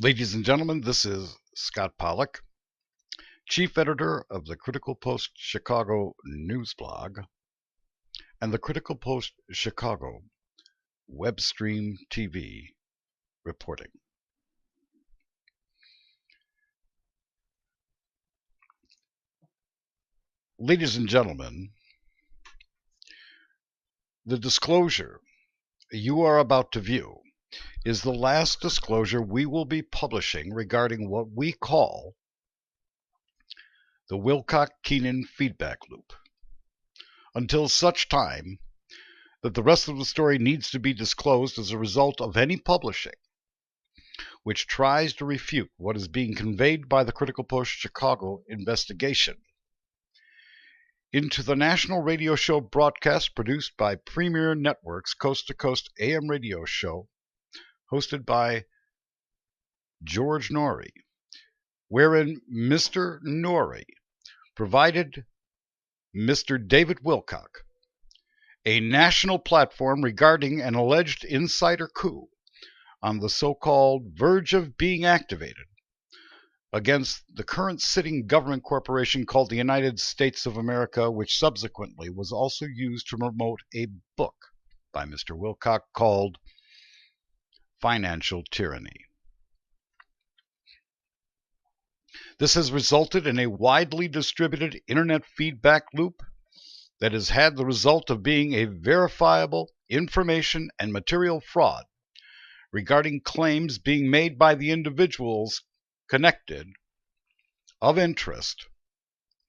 Ladies and gentlemen, this is Scott Pollock, Chief Editor of the Critical Post Chicago news blog and the Critical Post Chicago Webstream TV reporting. Ladies and gentlemen, the disclosure you are about to view is the last disclosure we will be publishing regarding what we call the Wilcock Keenan feedback loop, until such time that the rest of the story needs to be disclosed as a result of any publishing which tries to refute what is being conveyed by the Critical Post Chicago investigation into the national radio show broadcast produced by Premier Network's coast-to-coast AM radio show hosted by George Noory, wherein Mr. Noory provided Mr. David Wilcock a national platform regarding an alleged insider coup on the so-called verge of being activated against the current sitting government corporation called the United States of America, which subsequently was also used to promote a book by Mr. Wilcock called Financial Tyranny. This has resulted in a widely distributed internet feedback loop that has had the result of being a verifiable information and material fraud regarding claims being made by the individuals connected of interest,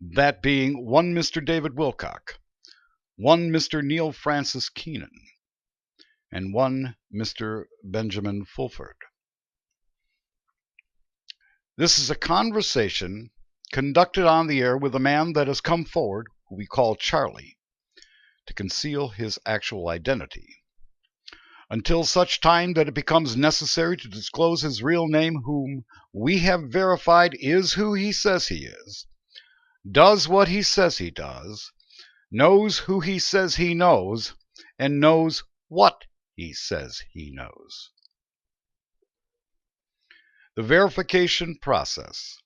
that being one Mr. David Wilcock, one Mr. Neil Francis Keenan, and one Mr. Benjamin Fulford. This is a conversation conducted on the air with a man that has come forward, who we call Charly, to conceal his actual identity, until such time that it becomes necessary to disclose his real name, whom we have verified is who he says he is, does what he says he does, knows who he says he knows, and knows what he says he knows. The verification process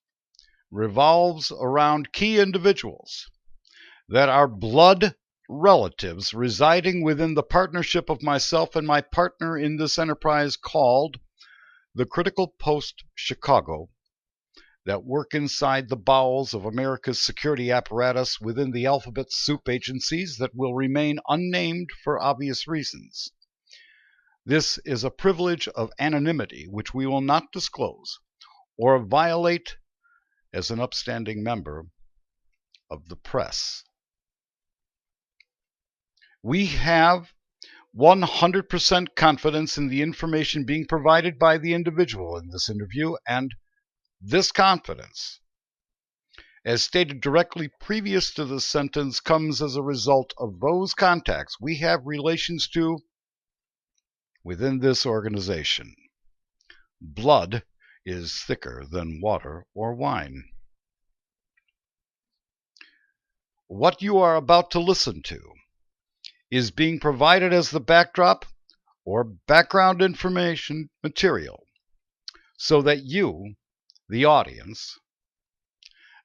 revolves around key individuals that are blood relatives residing within the partnership of myself and my partner in this enterprise called the Critical Post Chicago, that work inside the bowels of America's security apparatus within the alphabet soup agencies that will remain unnamed for obvious reasons. This is a privilege of anonymity which we will not disclose or violate as an upstanding member of the press. We have 100% confidence in the information being provided by the individual in this interview, and this confidence, as stated directly previous to this sentence, comes as a result of those contacts we have relations to within this organization. Blood is thicker than water or wine. What you are about to listen to is being provided as the backdrop or background information material so that you, the audience,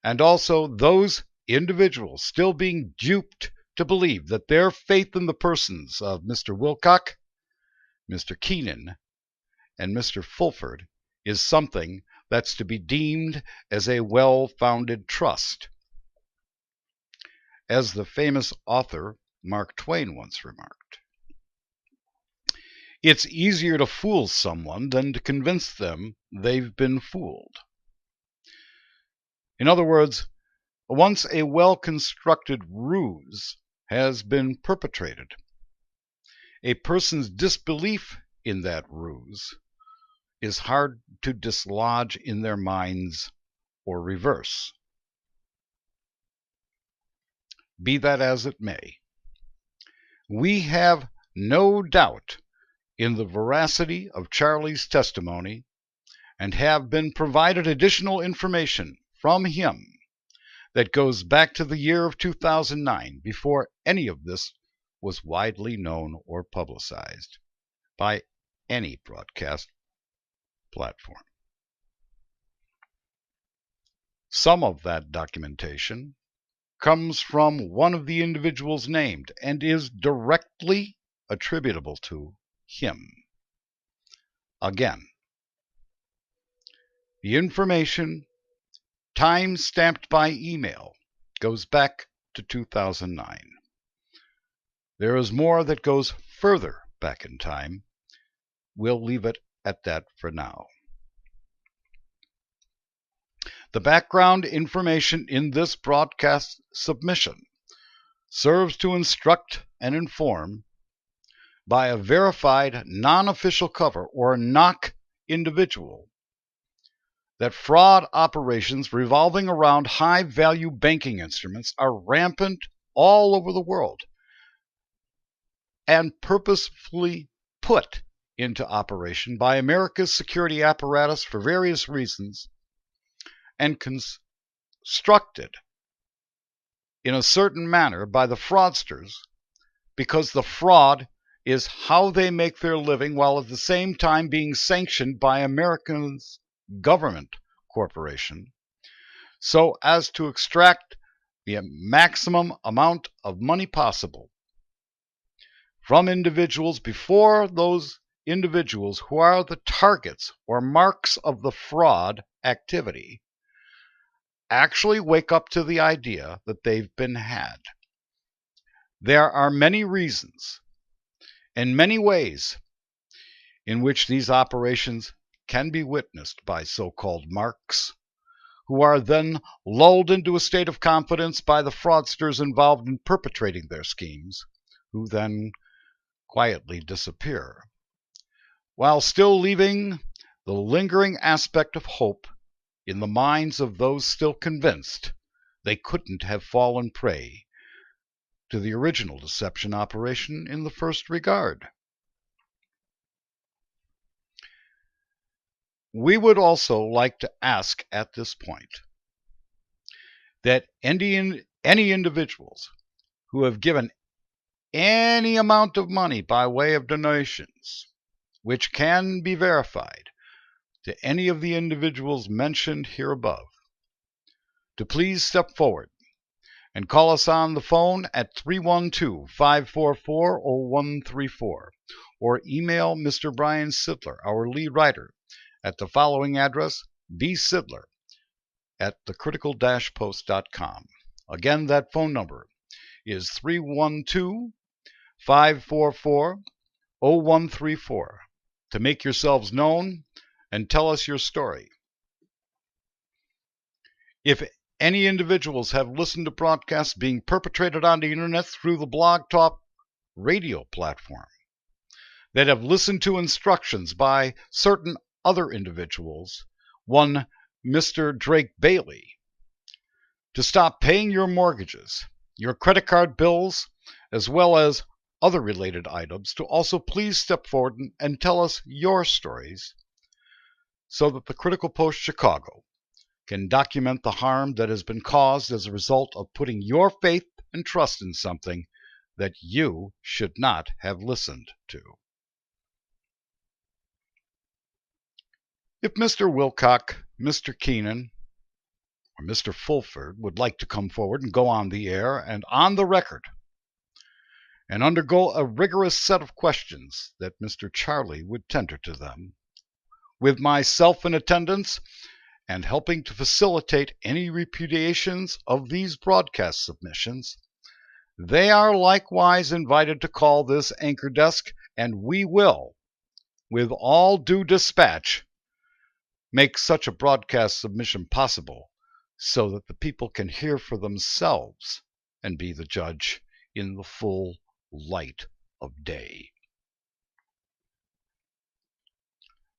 and also those individuals still being duped to believe that their faith in the persons of Mr. Wilcock, Mr. Keenan, and Mr. Fulford is something that's to be deemed as a well-founded trust. As the famous author Mark Twain once remarked, it's easier to fool someone than to convince them they've been fooled. In other words, once a well-constructed ruse has been perpetrated, a person's disbelief in that ruse is hard to dislodge in their minds or reverse. Be that as it may, we have no doubt in the veracity of Charly's testimony and have been provided additional information from him that goes back to the year of 2009, before any of this was widely known or publicized by any broadcast platform. Some of that documentation comes from one of the individuals named and is directly attributable to him. Again, the information, time-stamped by email, goes back to 2009. There is more that goes further back in time. We'll leave it at that for now. The background information in this broadcast submission serves to instruct and inform by a verified non-official cover or NOC individual that fraud operations revolving around high-value banking instruments are rampant all over the world and purposefully put into operation by America's security apparatus for various reasons and constructed in a certain manner by the fraudsters, because the fraud is how they make their living while at the same time being sanctioned by America's government corporation so as to extract the maximum amount of money possible from individuals before those individuals who are the targets or marks of the fraud activity actually wake up to the idea that they've been had. There are many reasons and many ways in which these operations can be witnessed by so-called marks, who are then lulled into a state of confidence by the fraudsters involved in perpetrating their schemes, who then quietly disappear, while still leaving the lingering aspect of hope in the minds of those still convinced they couldn't have fallen prey to the original deception operation in the first regard. We would also like to ask at this point that any individuals who have given any amount of money by way of donations, which can be verified, to any of the individuals mentioned here above, to please step forward and call us on the phone at 312-544-0134 or email Mr. Brian Sidler, our lead writer, at the following address, bsidler@thecritical-post.com. Again, that phone number is 312-544-0134 to make yourselves known and tell us your story. If any individuals have listened to broadcasts being perpetrated on the internet through the Blog Talk radio platform, that have listened to instructions by certain other individuals, one Mr. Drake Bailey, to stop paying your mortgages, your credit card bills, as well as other related items, to also please step forward and tell us your stories so that the Critical Post Chicago can document the harm that has been caused as a result of putting your faith and trust in something that you should not have listened to. If Mr. Wilcock, Mr. Keenan, or Mr. Fulford would like to come forward and go on the air and on the record and undergo a rigorous set of questions that Mr. Charly would tender to them, with myself in attendance and helping to facilitate any repudiations of these broadcast submissions, they are likewise invited to call this anchor desk, and we will, with all due dispatch, make such a broadcast submission possible so that the people can hear for themselves and be the judge in the full light of day.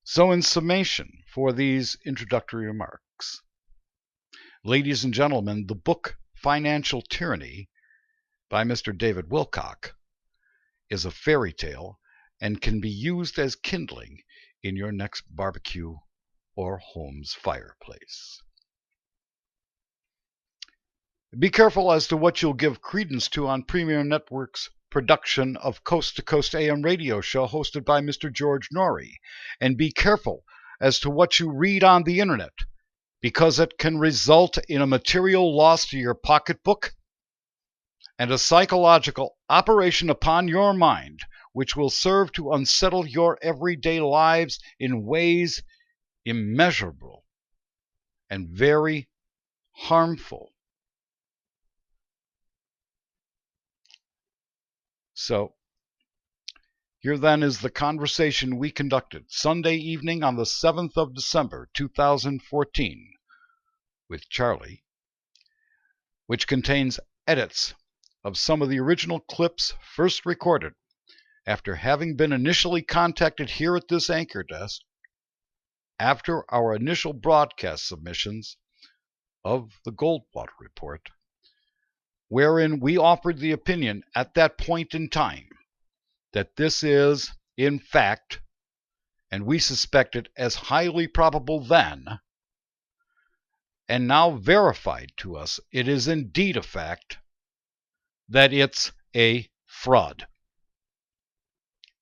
So in summation for these introductory remarks, ladies and gentlemen, the book Financial Tyranny by Mr. David Wilcock is a fairy tale and can be used as kindling in your next barbecue or home's fireplace. Be careful as to what you'll give credence to on Premier Network's production of Coast to Coast AM radio show hosted by Mr. George Noory, and be careful as to what you read on the internet, because it can result in a material loss to your pocketbook and a psychological operation upon your mind, which will serve to unsettle your everyday lives in ways immeasurable and very harmful. So, here then is the conversation we conducted Sunday evening on the 7th of December, 2014, with Charly, which contains edits of some of the original clips first recorded after having been initially contacted here at this anchor desk after our initial broadcast submissions of the Goldwater Report, wherein we offered the opinion at that point in time that this is, in fact, and we suspected as highly probable then, and now verified to us, it is indeed a fact, that it's a fraud.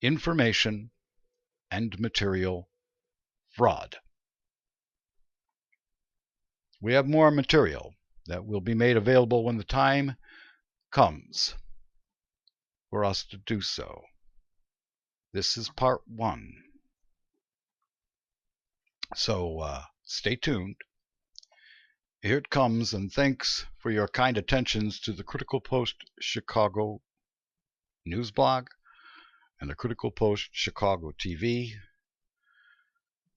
Information and material fraud. We have more material that will be made available when the time comes for us to do so. This is part 1. So stay tuned. Here it comes, and thanks for your kind attentions to the Critical Post Chicago news blog and the Critical Post Chicago TV.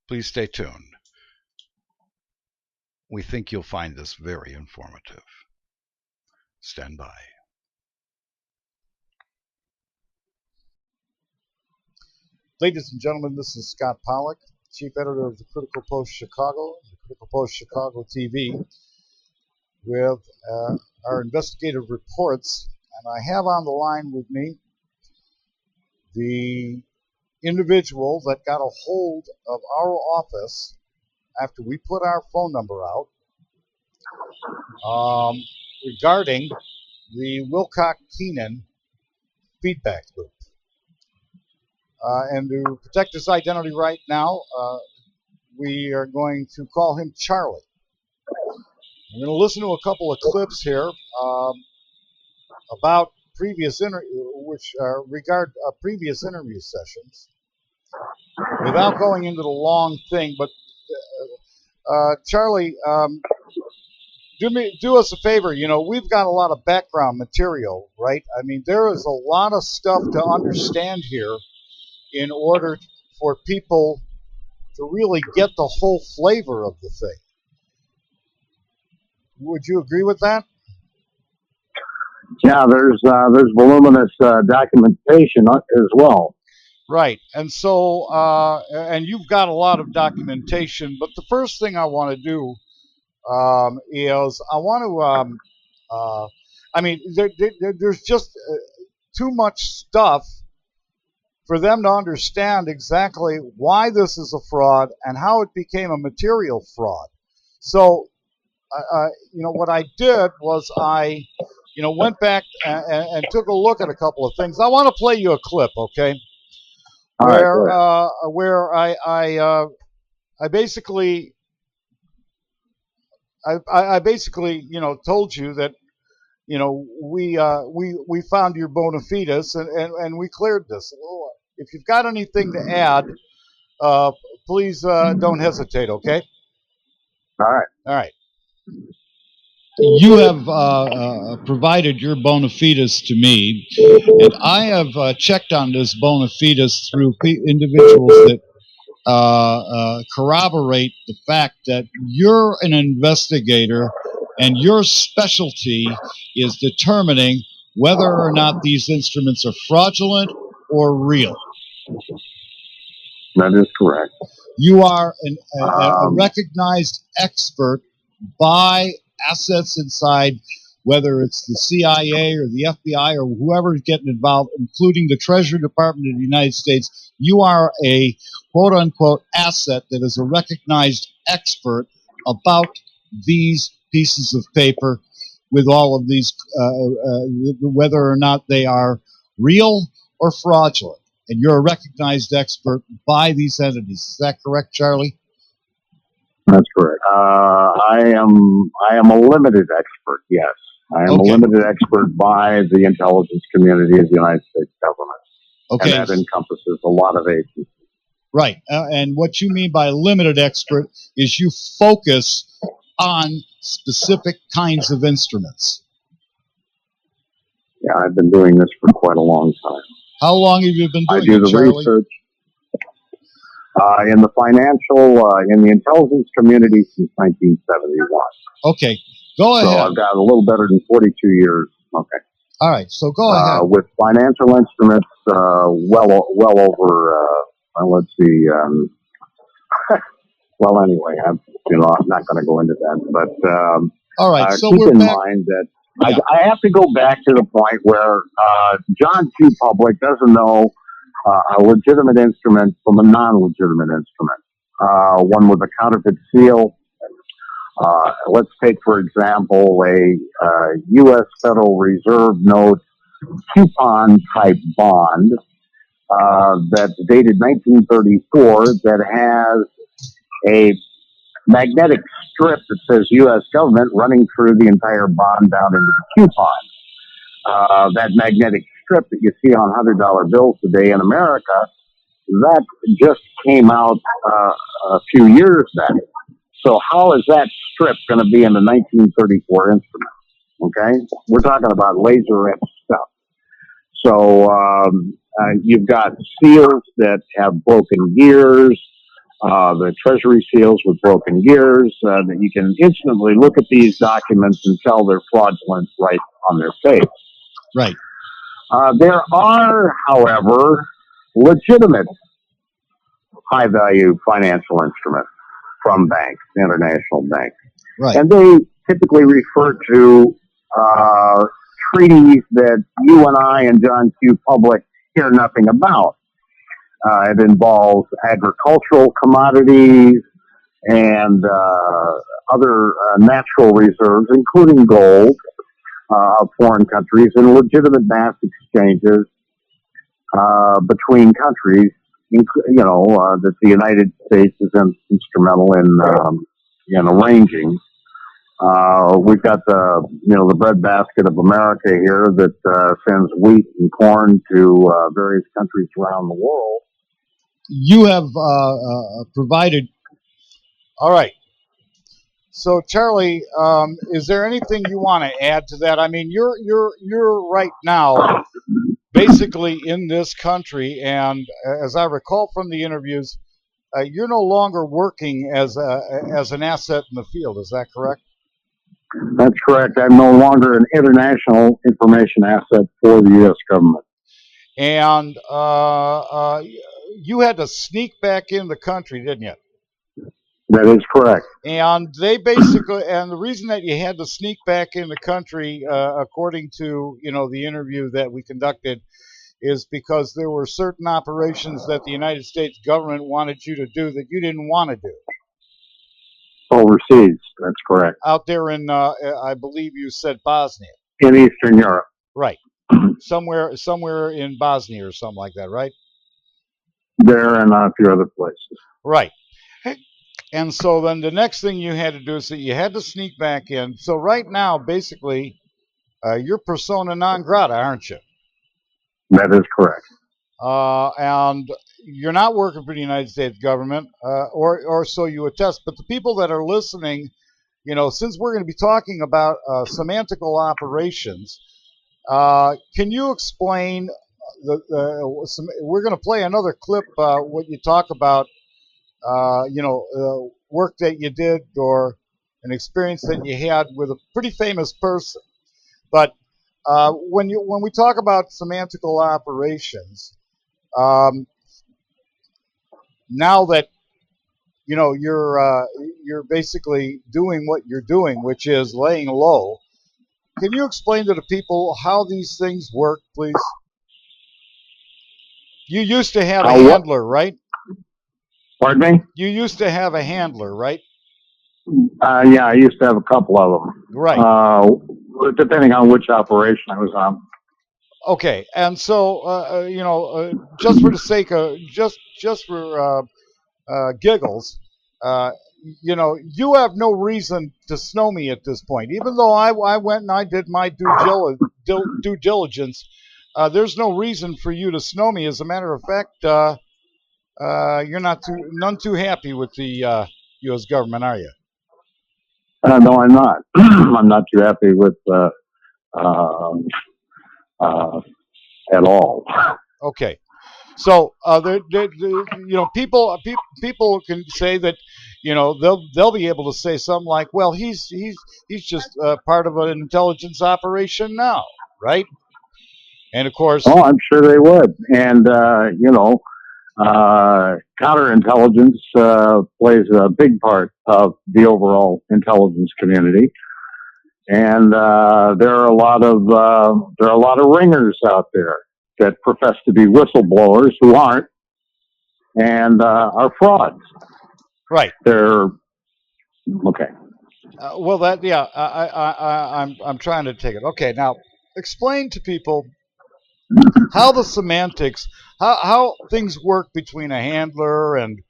Please stay tuned. We think you'll find this very informative. Stand by. Ladies and gentlemen, this is Scott Pollock, Chief Editor of the Critical Post Chicago, the Critical Post Chicago TV, with our investigative reports. And I have on the line with me the individual that got a hold of our office after we put our phone number out regarding the Wilcock Keenan feedback loop. And to protect his identity right now, we are going to call him Charly. We're going to listen to a couple of clips here about previous regard previous interview sessions, without going into the long thing. But Charly, do us a favor. You know, we've got a lot of background material, right? I mean, there is a lot of stuff to understand here in order for people to really get the whole flavor of the thing. Would you agree with that? Yeah, there's voluminous documentation as well. Right, and so and you've got a lot of documentation. But the first thing I want to do is I want to. I mean, there's just too much stuff for them to understand exactly why this is a fraud and how it became a material fraud. So, you know, what I did was I, you know, went back and took a look at a couple of things. I want to play you a clip, okay? Where I basically, you know, told you that, you know, we found your bona fides and we cleared this. If you've got anything to add, please don't hesitate, okay? All right. All right. You have provided your bona fides to me, and I have checked on this bona fides through individuals that corroborate the fact that you're an investigator and your specialty is determining whether or not these instruments are fraudulent or real. That is correct. You are a recognized expert by assets inside, whether it's the CIA or the FBI or whoever is getting involved, including the Treasury Department of the United States. You are a quote-unquote asset that is a recognized expert about these pieces of paper with all of these, whether or not they are real or fraudulent. And you're a recognized expert by these entities. Is that correct, Charly? That's correct. I am a limited expert. Yes, I am a Okay. limited expert by the intelligence community of the United States government, Okay. and that encompasses a lot of agencies. Right. And what you mean by limited expert is you focus on specific kinds of instruments. Yeah, I've been doing this for quite a long time. How long have you been doing I do it, the Charly? research in the financial, in the intelligence community since 1971. Okay. Go So ahead. I've got a little better than 42 years. Okay. All right. So go ahead. With financial instruments, well over, let's see, well, anyway, I'm not going to go into that, but All right. So keep we're in back. mind that Yeah. I have to go back to the point where John Q. Public doesn't know a legitimate instrument from a non-legitimate instrument, one with a counterfeit seal. Let's take, for example, a U.S. Federal Reserve note coupon-type bond that's dated 1934 that has a magnetic strip that says U.S. government running through the entire bond down into the coupon. That magnetic strip that you see on $100 bills today in America, that just came out a few years back. So how is that strip going to be in the 1934 instrument? Okay, we're talking about laser etched stuff. So you've got seals that have broken gears, the Treasury seals with broken gears, that you can instantly look at these documents and tell they're fraudulent right on their face. Right. There are, however, legitimate high-value financial instruments from banks, international banks. Right. And they typically refer to treaties that you and I and John Q. Public hear nothing about. It involves agricultural commodities and other natural reserves, including gold, of foreign countries, and legitimate mass exchanges between countries. That the United States is instrumental in arranging. We've got the breadbasket of America here that sends wheat and corn to various countries around the world. You have provided. All right. So, Charly, is there anything you want to add to that? I mean, you're right now basically in this country, and as I recall from the interviews, you're no longer working as an asset in the field. Is that correct? That's correct. I'm no longer an international information asset for the U.S. government. And you had to sneak back in the country, didn't you? That is correct. And they basically, and the reason that you had to sneak back in the country, according to the interview that we conducted, is because there were certain operations that the United States government wanted you to do that you didn't want to do. Overseas, that's correct. Out there in, I believe you said Bosnia. In Eastern Europe. Right. Somewhere in Bosnia or something like that, right? There and a few other places. Right. And so then the next thing you had to do is that you had to sneak back in. So right now, basically, you're persona non grata, aren't you? That is correct. And you're not working for the United States government, or so you attest. But the people that are listening, since we're going to be talking about semantical operations, can you explain we're going to play another clip, what you talk about, work that you did or an experience that you had with a pretty famous person. But when we talk about semantical operations, now that you're basically doing what you're doing, which is laying low, can you explain to the people how these things work, please? You used to have a handler, right? Pardon me? You used to have a handler, right? Yeah, I used to have a couple of them. Right. Depending on which operation I was on. Okay, and so just for the sake of just for giggles, you have no reason to snow me at this point. Even though I went and I did my due diligence, there's no reason for you to snow me. As a matter of fact, you're none too happy with the U.S. government, are you? No, I'm not. I'm not too happy with um, at all. Okay. So people can say that, they'll be able to say something like, well, he's just part of an intelligence operation now, right? And of course, Oh, I'm sure they would. And counterintelligence plays a big part of the overall intelligence community. And there are a lot of ringers out there that profess to be whistleblowers who aren't, and are frauds. right? They're okay. Well, I'm trying to take it. Okay, now explain to people how the semantics, how things work between a handler and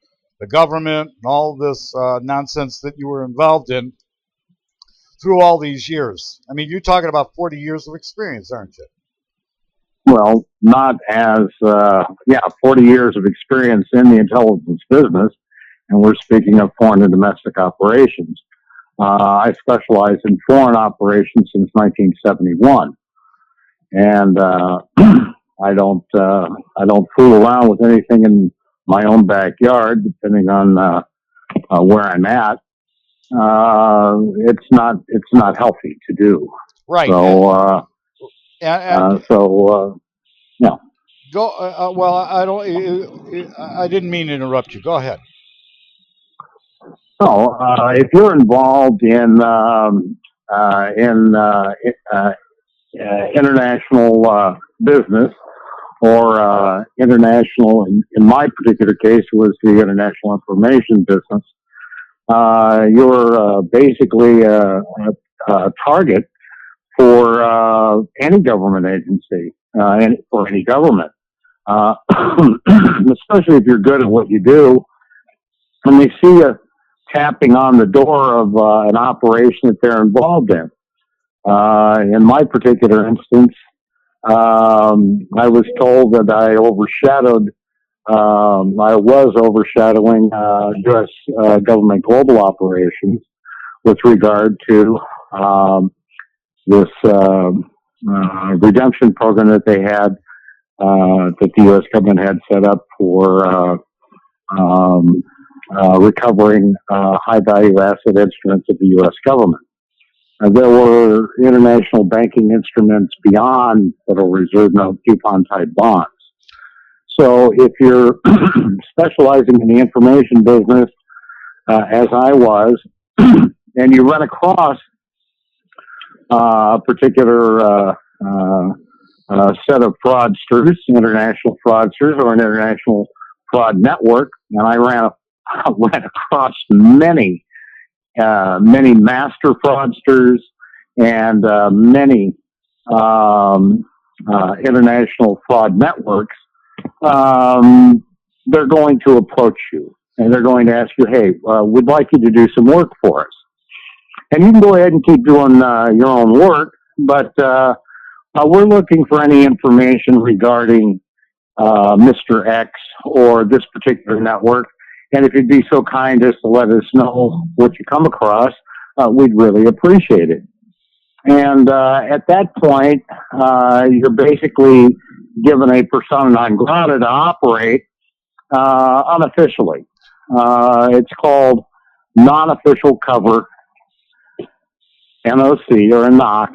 the government and all this nonsense that you were involved in through all these years. I mean, you're talking about 40 years of experience, aren't you? Well, not as 40 years of experience in the intelligence business, and we're speaking of foreign and domestic operations. I specialize in foreign operations since 1971, and I don't fool around with anything in my own backyard. Depending on where I'm at, it's not healthy to do. Right. So yeah. Go. Well, I didn't mean to interrupt you. Go ahead. No, if you're involved in international business or international, in my particular case, was the international information business. You're basically a target for any government agency, or any government, especially if you're good at what you do. When they see you tapping on the door of an operation that they're involved in. In my particular instance, I was told that I was overshadowing U.S. Government global operations with regard to this redemption program that they had, that the U.S. government had set up for recovering high-value asset instruments of the U.S. government. There were international banking instruments beyond Federal Reserve note coupon-type bonds. So if you're specializing in the information business, as I was, and you run across a particular set of fraudsters, international fraudsters, or an international fraud network, and I ran across many master fraudsters and many international fraud networks. They're going to approach you and they're going to ask you, hey, we'd like you to do some work for us. And you can go ahead and keep doing your own work, but we're looking for any information regarding Mr. X or this particular network. And if you'd be so kind as to let us know what you come across, we'd really appreciate it. And at that point, you're basically given a persona non grata to operate unofficially. It's called non-official cover, NOC or a NOC,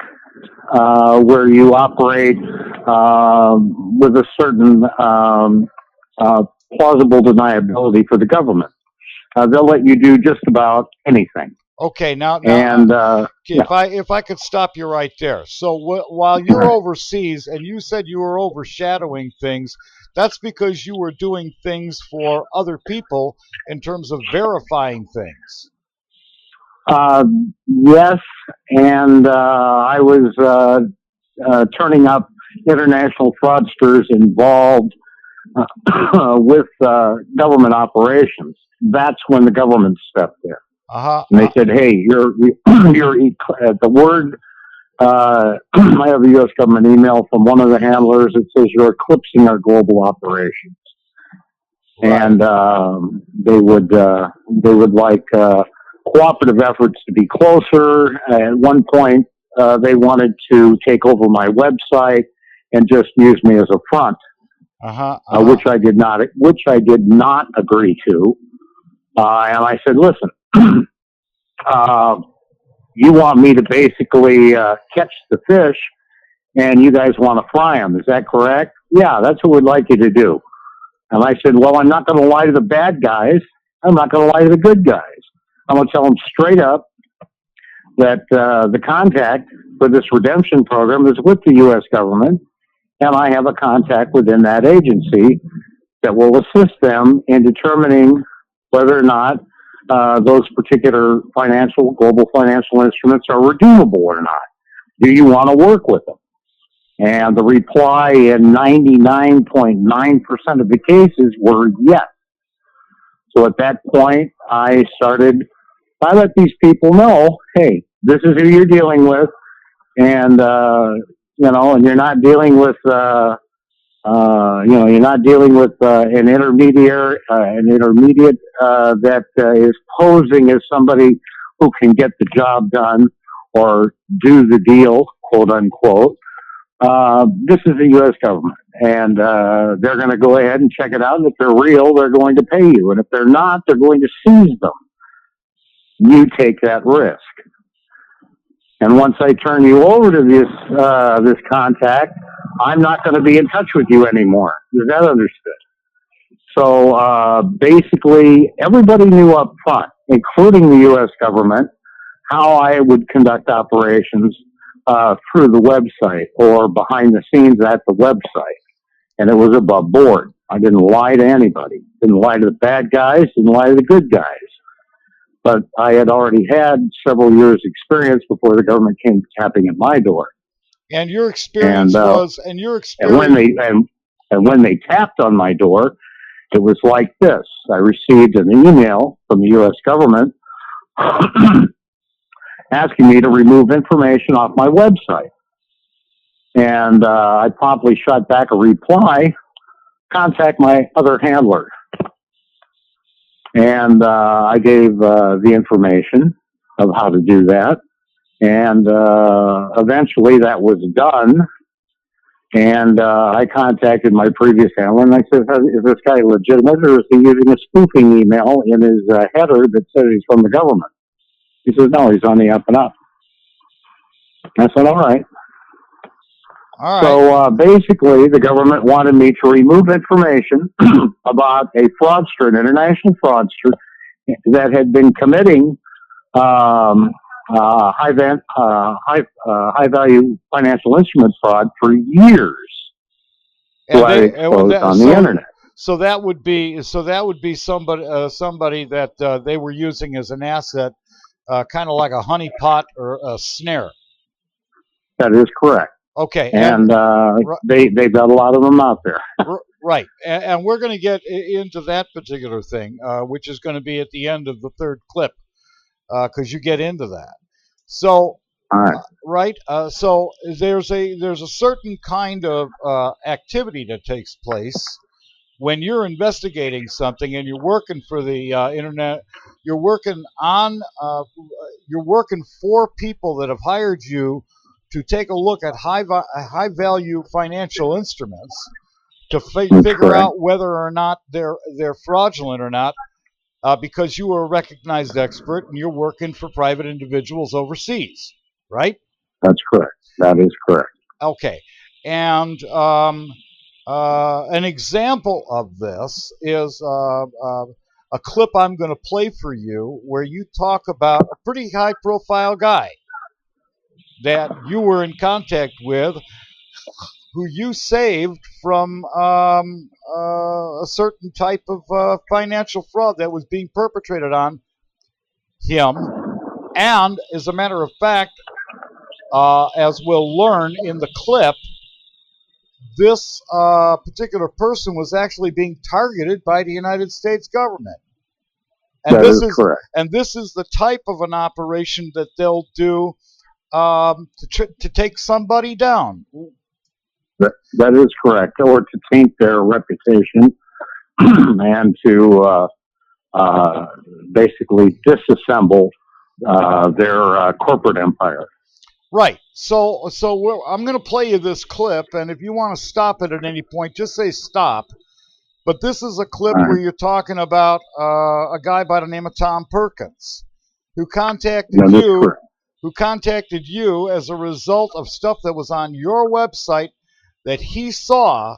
where you operate with a certain plausible deniability for the government. They'll let you do just about anything. Okay, now and if I could stop you right there. So while you're overseas and you said you were overshadowing things, that's because you were doing things for other people in terms of verifying things. Yes, and I was turning up international fraudsters involved with government operations. That's when the government stepped there. And they said, "Hey, the word." I have a U.S. government email from one of the handlers that says you're eclipsing our global operations, Right. and they would like cooperative efforts to be closer. At one point, they wanted to take over my website and just use me as a front, which I did not agree to. And I said, "Listen, you want me to basically catch the fish, and you guys want to fry them. Is that correct?" "Yeah, that's what we'd like you to do." And I said, "Well, I'm not going to lie to the bad guys. I'm not going to lie to the good guys. I'm going to tell them straight up that the contact for this redemption program is with the U.S. government, and I have a contact within that agency that will assist them in determining whether or not those particular global financial instruments are redeemable or not. Do you want to work with them?" And the reply in 99.9% of the cases were yes. So at that point, I let these people know, hey, this is who you're dealing with, and and you're not dealing with an intermediate that is posing as somebody who can get the job done or do the deal, quote unquote. This is the U.S. government, and they're going to go ahead and check it out. And if they're real, they're going to pay you, and if they're not, they're going to seize them. You take that risk. And once I turn you over to this contact, I'm not going to be in touch with you anymore. Is that understood? So basically, everybody knew up front, including the U.S. government, how I would conduct operations through the website or behind the scenes at the website. And it was above board. I didn't lie to anybody. Didn't lie to the bad guys, didn't lie to the good guys. But I had already had several years' experience before the government came tapping at my door. And your experience and when they tapped on my door, it was like this. I received an email from the U.S. government asking me to remove information off my website. And I promptly shot back a reply, contact my other handler. And I gave the information of how to do that. And eventually that was done. And I contacted my previous handler, and I said, "Is this guy legitimate, or is he using a spoofing email in his header that says he's from the government?" He says, "No, he's on the up and up." I said, all right. So basically, the government wanted me to remove information about a fraudster, an international fraudster, that had been committing high value financial instrument fraud for years. Who I exposed on the internet. So that would be somebody that they were using as an asset, kind of like a honeypot or a snare. That is correct. Okay. And they've got a lot of them out there. Right. And we're going to get into that particular thing, which is going to be at the end of the third clip, because you get into that. So, so there's a certain kind of activity that takes place when you're investigating something and you're working for the internet. You're working for people that have hired you to take a look at high value financial instruments to figure out whether or not they're fraudulent or not, because you are a recognized expert and you're working for private individuals overseas, right? That's correct. That is correct. Okay, and an example of this is a clip I'm going to play for you where you talk about a pretty high-profile guy that you were in contact with, who you saved from a certain type of financial fraud that was being perpetrated on him. And as a matter of fact, as we'll learn in the clip, this particular person was actually being targeted by the United States government. And That is correct. And this is the type of an operation that they'll do to take somebody down. That is correct, or to taint their reputation and to basically disassemble their corporate empire. Right. So I'm going to play you this clip, and if you want to stop it at any point, just say stop. But this is a clip where you're talking about a guy by the name of Tom Perkins, who contacted you as a result of stuff that was on your website that he saw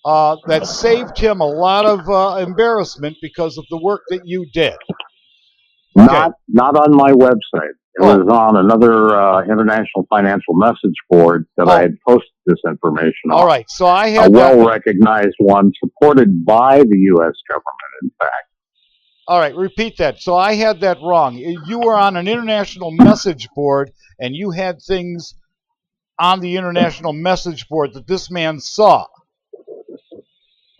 that saved him a lot of embarrassment because of the work that you did. Okay. Not on my website. It was on another international financial message board that I had posted this information on. All right, so I had a well-recognized one supported by the U.S. government, in fact. All right, repeat that. So I had that wrong. You were on an international message board, and you had things on the international message board that this man saw.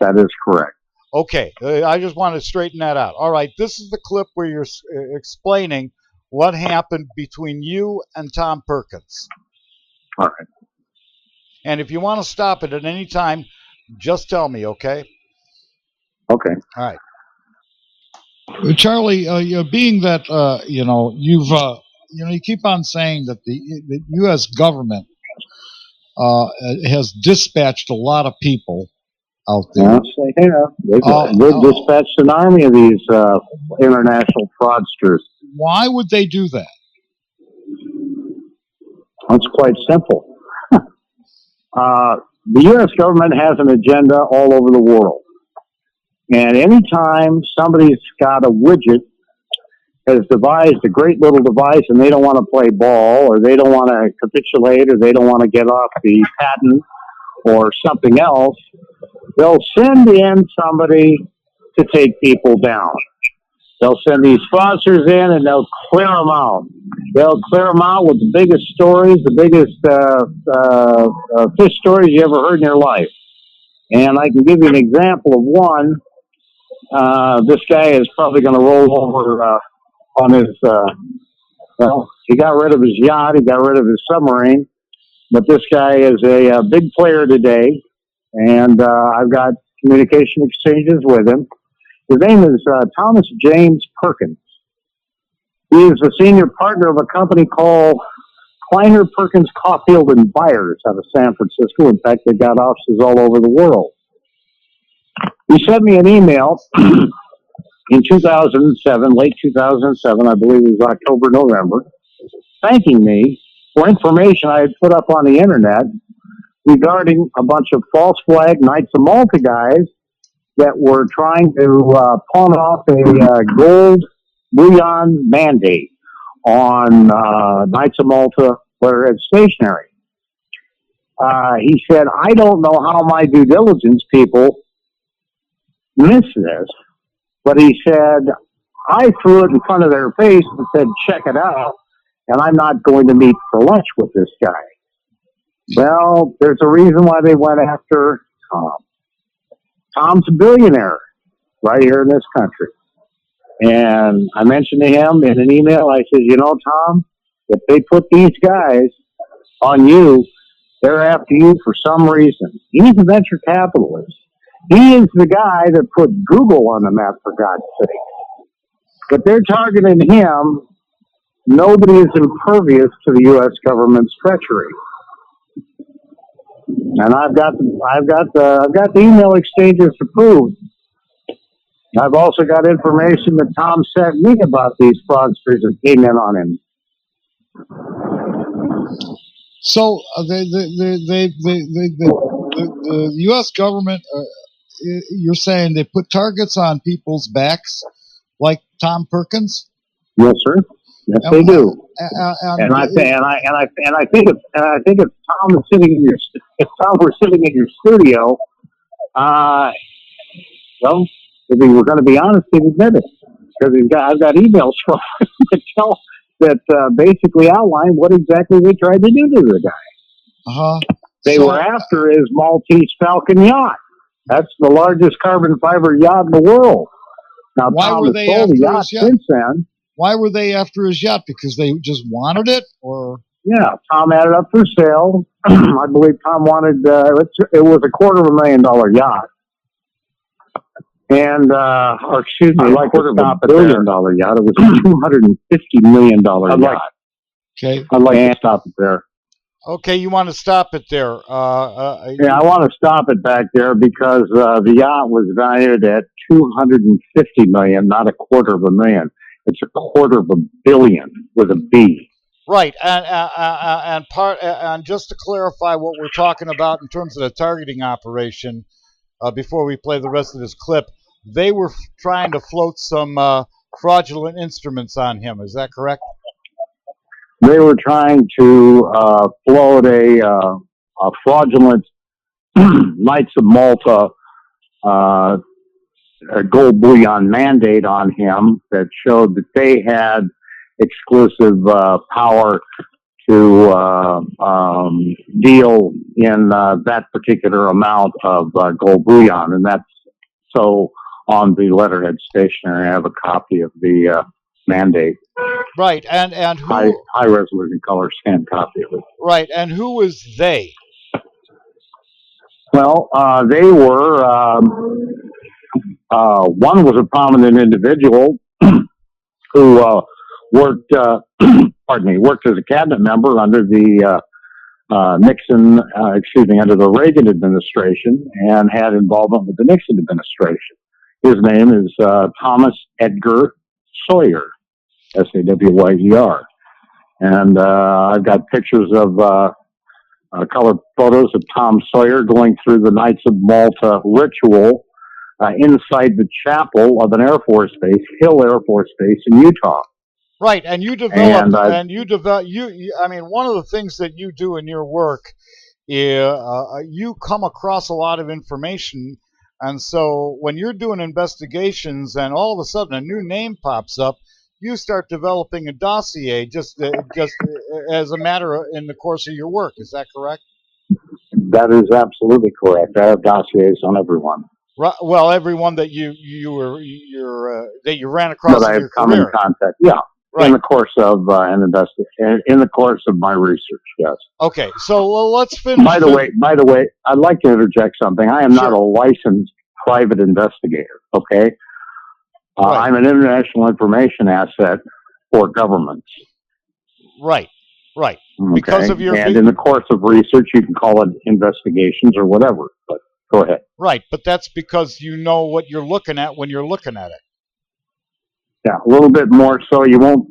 That is correct. Okay, I just want to straighten that out. All right, this is the clip where you're explaining what happened between you and Tom Perkins. All right. And if you want to stop it at any time, just tell me, okay? Okay. All right. Charlie, being that you keep on saying that the U.S. government has dispatched a lot of people out there. Yes, they have. They've dispatched an army of these international fraudsters. Why would they do that? It's quite simple. The U.S. government has an agenda all over the world. And anytime somebody's got a widget, has devised a great little device, and they don't want to play ball, or they don't want to capitulate, or they don't want to get off the patent, or something else, they'll send in somebody to take people down. They'll send these fraudsters in, and they'll clear them out. They'll clear them out with the biggest stories, the biggest fish stories you ever heard in your life. And I can give you an example of one. This guy is probably going to roll over on his, he got rid of his yacht, he got rid of his submarine, but this guy is a big player today, and I've got communication exchanges with him. His name is Thomas James Perkins. He is the senior partner of a company called Kleiner Perkins Caulfield and Byers out of San Francisco. In fact, they've got offices all over the world. He sent me an email in 2007, late 2007, I believe it was October, November, thanking me for information I had put up on the internet regarding a bunch of false flag Knights of Malta guys that were trying to pawn off a gold bullion mandate on Knights of Malta letterhead stationery. He said, I don't know how my due diligence people missed this, but he said, I threw it in front of their face and said, check it out, and I'm not going to meet for lunch with this guy. Well, there's a reason why they went after Tom. Tom's a billionaire right here in this country. And I mentioned to him in an email, I said, you know, Tom, if they put these guys on you, they're after you for some reason. He's a venture capitalist. He is the guy that put Google on the map, for God's sake. But they're targeting him. Nobody is impervious to the U.S. government's treachery. And I've got the email exchanges to prove. I've also got information that Tom sent me about these fraudsters that came in on him. So the U.S. government, you're saying they put targets on people's backs, like Tom Perkins? Yes, sir. Yes, they do. And I think if Tom is sitting in your, if Tom were sitting in your studio, well, if he were going to be honest, he'd admit it, because I've got emails from him that tell that basically outline what exactly they tried to do to the guy. They were after his Maltese Falcon yacht. That's the largest carbon fiber yacht in the world. Now, Why Tom were has they sold the after yacht his yacht? since then. Why were they after his yacht? Because they just wanted it, or? Yeah, Tom had it up for sale. I believe Tom wanted, it was $250,000 yacht. And, or excuse me, like $250 million yacht. It was a $250 million yacht. Okay. I'd like to stop it there. Okay, you want to stop it there. Yeah, I want to stop it back there because the yacht was valued at $250 million, not $250,000. It's $250 million with a B. Right, and just to clarify what we're talking about in terms of the targeting operation, before we play the rest of this clip, they were trying to float some fraudulent instruments on him. Is that correct? They were trying to float a fraudulent Knights of Malta a gold bullion mandate on him that showed that they had exclusive power to deal in that particular amount of gold bullion, and that's so on the letterhead stationery. I have a copy of the mandate. Right, and who, high resolution color scanned copy of it. Right, and who was they? Well, they were one was a prominent individual who worked worked as a cabinet member under the under the Reagan administration, and had involvement with the Nixon administration. His name is Thomas Edgar Sawyer, Sawayer, and I've got pictures of colored photos of Tom Sawyer going through the Knights of Malta ritual inside the chapel of an Air Force base, Hill Air Force Base in Utah. Right, and you develop, I mean, one of the things that you do in your work is you come across a lot of information, and so when you're doing investigations and all of a sudden a new name pops up, you start developing a dossier just as a matter in the course of your work. Is that correct? That is absolutely correct. I have dossiers on everyone. Right, well, everyone that you ran across that I have your come career. in contact. Yeah. Right. In the course of in the course of my research, yes. Okay, so let's finish. By the way, I'd like to interject something. I am not a licensed private investigator. Okay, right. I'm an international information asset for governments. Right, right. Okay? Because of your in the course of research, you can call it investigations or whatever. But go ahead. Right, but that's because you know what you're looking at when you're looking at it. Yeah, a little bit more so. You won't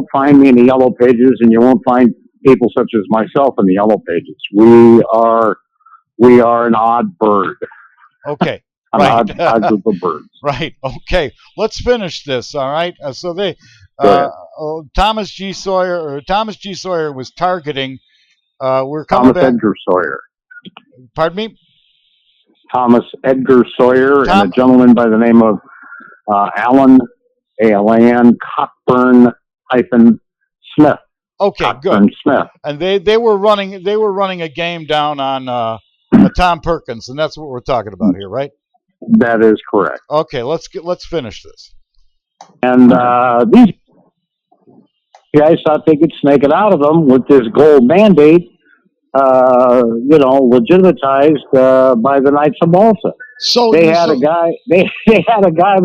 find me in the yellow pages, and you won't find people such as myself in the yellow pages. We are an odd bird. Okay, right. odd group of birds. Right. Okay. Let's finish this. All right. So they Thomas G. Sawyer was targeting. We're coming Thomas Edgar Sawyer. Pardon me. Thomas Edgar Sawyer and a gentleman by the name of Alan. A-L-A-N Cockburn-Smith. Okay, Cockburn good. Smith. And they were running a game down on Tom Perkins, and that's what we're talking about here, right? That is correct. Okay, let's finish this. And these guys thought they could snake it out of them with this gold mandate, legitimatized by the Knights of Malta. So they had a guy by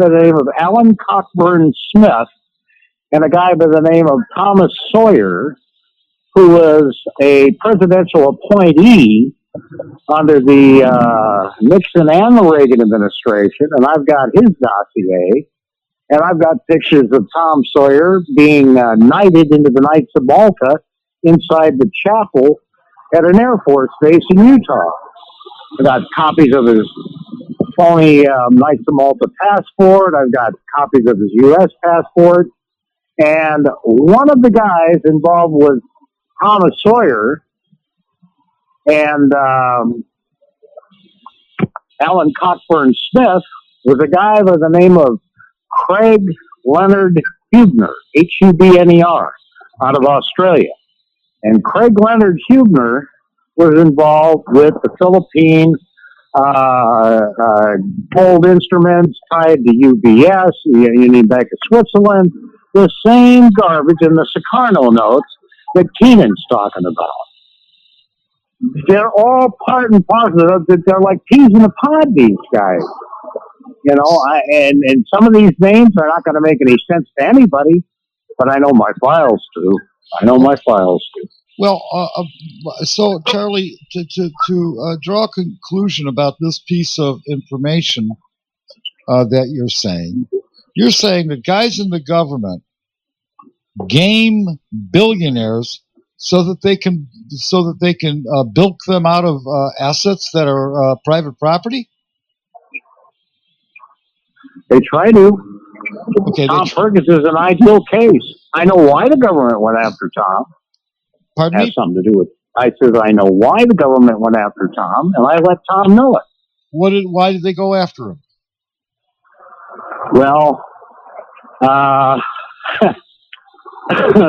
the name of Alan Cockburn Smith and a guy by the name of Thomas Sawyer, who was a presidential appointee under the Nixon and the Reagan administration. And I've got his dossier, and I've got pictures of Tom Sawyer being knighted into the Knights of Malta inside the chapel at an Air Force base in Utah. I got copies of his phony Knights of Malta passport. I've got copies of his U.S. passport. And one of the guys involved with Thomas Sawyer and Alan Cockburn Smith was a guy by the name of Craig Leonard Hubner, Hubner, out of Australia. And Craig Leonard Hubner was involved with the Philippine Gold instruments tied to UBS, Union Bank of Switzerland, the same garbage in the Sukarno notes that Keenan's talking about. They're all part and parcel of it. They're like peas in a pod, these guys. You know, and some of these names are not going to make any sense to anybody, but I know my files do. Well, so Charlie, to draw a conclusion about this piece of information that you're saying that guys in the government game billionaires so that they can bilk them out of assets that are private property. They try to. Okay, Tom Ferguson is an ideal case. I know why the government went after Tom. Pardon me? Has something to do with. I said I know why the government went after Tom, and I let Tom know it. Why did they go after him? Well,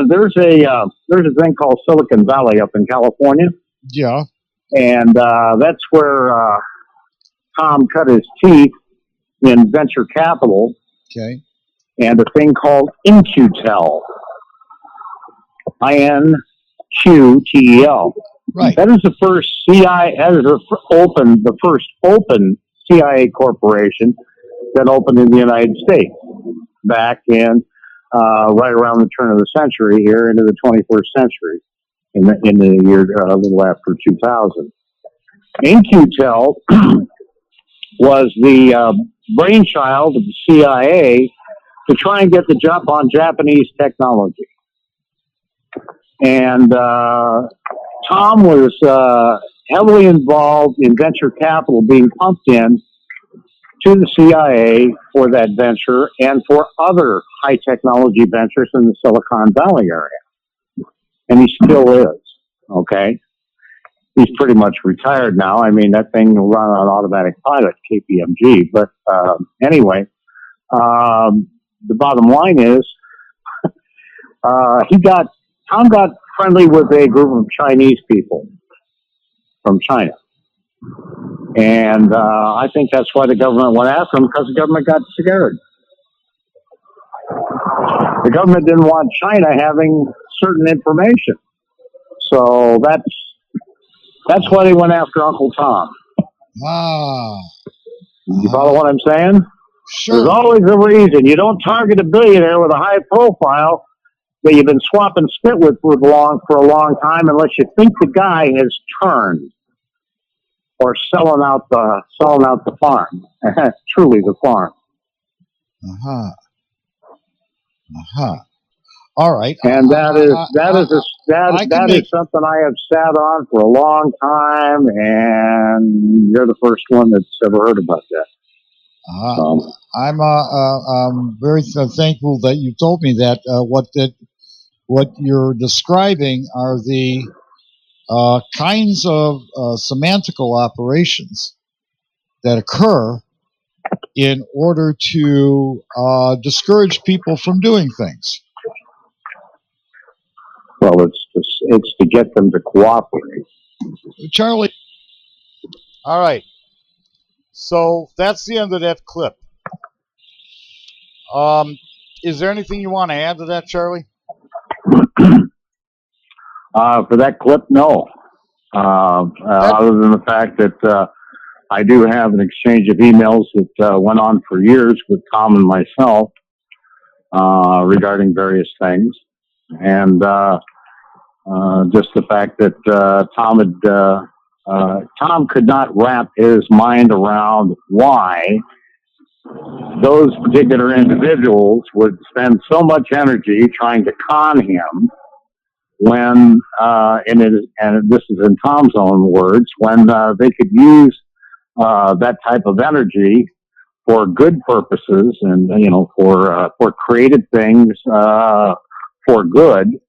there's a thing called Silicon Valley up in California. Yeah, and that's where Tom cut his teeth in venture capital. Okay, and a thing called InQtel. INQTEL. Right. That is the first CIA. That is the first open CIA corporation that opened in the United States back in right around the turn of the century here into the 21st century in the year a little after 2000. InQtel was the brainchild of the CIA to try and get the jump on Japanese technology. And Tom was heavily involved in venture capital being pumped in to the CIA for that venture and for other high technology ventures in the Silicon Valley area. And he still is, okay? He's pretty much retired now. I mean, that thing will run on automatic pilot, KPMG. But anyway, the bottom line is Tom got friendly with a group of Chinese people from China. And I think that's why the government went after him, because the government got scared. The government didn't want China having certain information. So that's why they went after Uncle Tom. You follow what I'm saying? Sure. There's always a reason. You don't target a billionaire with a high profile that you've been swapping spit with for a long time unless you think the guy has turned or selling out the farm. Truly the farm. All right. And that is something I have sat on for a long time, and you're the first one that's ever heard about that. I'm very thankful that you told me that. What you're describing are the kinds of semantical operations that occur in order to discourage people from doing things. Well, it's to get them to cooperate. Charlie. All right. So that's the end of that clip. Is there anything you want to add to that, Charlie? For that clip, no. Other than the fact that I do have an exchange of emails that went on for years with Tom and myself regarding various things. And just the fact that Tom could not wrap his mind around why those particular individuals would spend so much energy trying to con him when, and this is in Tom's own words, when they could use that type of energy for good purposes and, for creative things, for good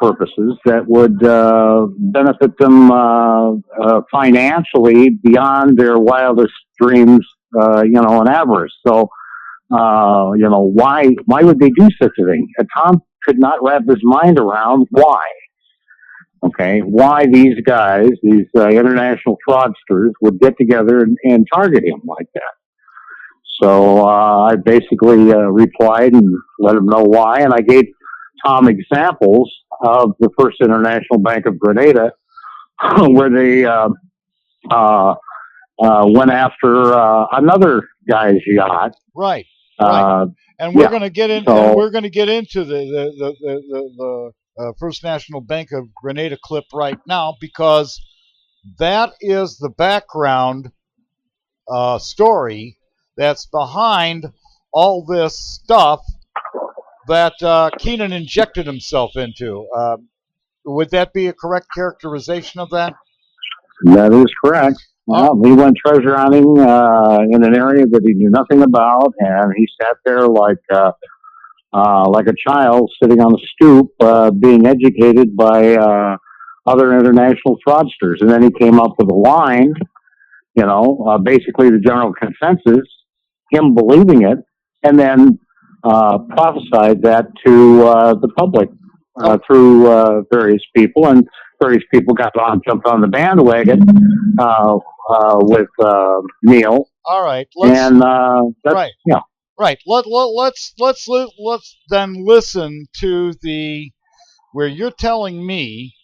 purposes that would benefit them financially beyond their wildest dreams, and avarice. So, why would they do such a thing? Tom could not wrap his mind around why. okay, why these guys, these international fraudsters, would get together and target him like that. So I basically replied and let him know why, and I gave Tom examples of the First International Bank of Grenada where they went after another guy's yacht. Right. Right. And we're going to get in. And we're going to get into the First National Bank of Grenada clip right now, because that is the background story that's behind all this stuff that Keenan injected himself into. Would that be a correct characterization of that? That is correct. Well, he went treasure hunting in an area that he knew nothing about, and he sat there like a child sitting on a stoop, being educated by other international fraudsters. And then he came up with a line, basically the general consensus, him believing it, and then prophesied that to the public through various people, and various people jumped on the bandwagon with Neil. All right, right. Yeah. Right. Let's then listen to where you're telling me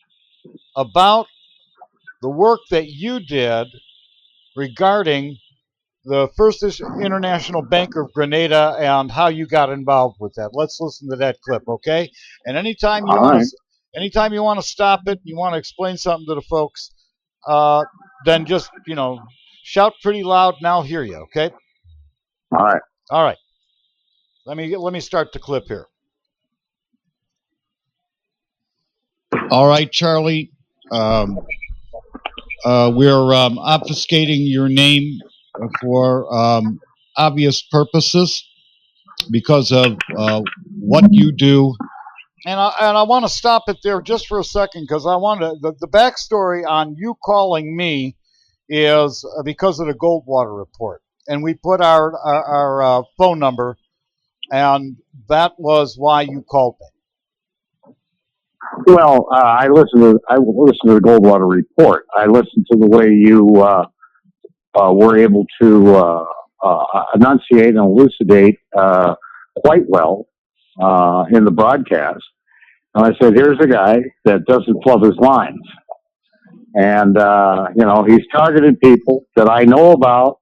about the work that you did regarding the First International Bank of Grenada and how you got involved with that. Let's listen to that clip, okay? And anytime you want to stop it, you want to explain something to the folks, then just shout pretty loud, and I'll hear you, okay? All right. Let me start the clip here. All right, Charlie. We're obfuscating your name for obvious purposes because of what you do. And I want to stop it there just for a second, because I want to the backstory on you calling me is because of the Goldwater report, and we put our phone number, and that was why you called me. Well, I listened to the Goldwater report. I listened to the way you were able to enunciate and elucidate quite well in the broadcast. And I said, here's a guy that doesn't fluff his lines. And, he's targeted people that I know about,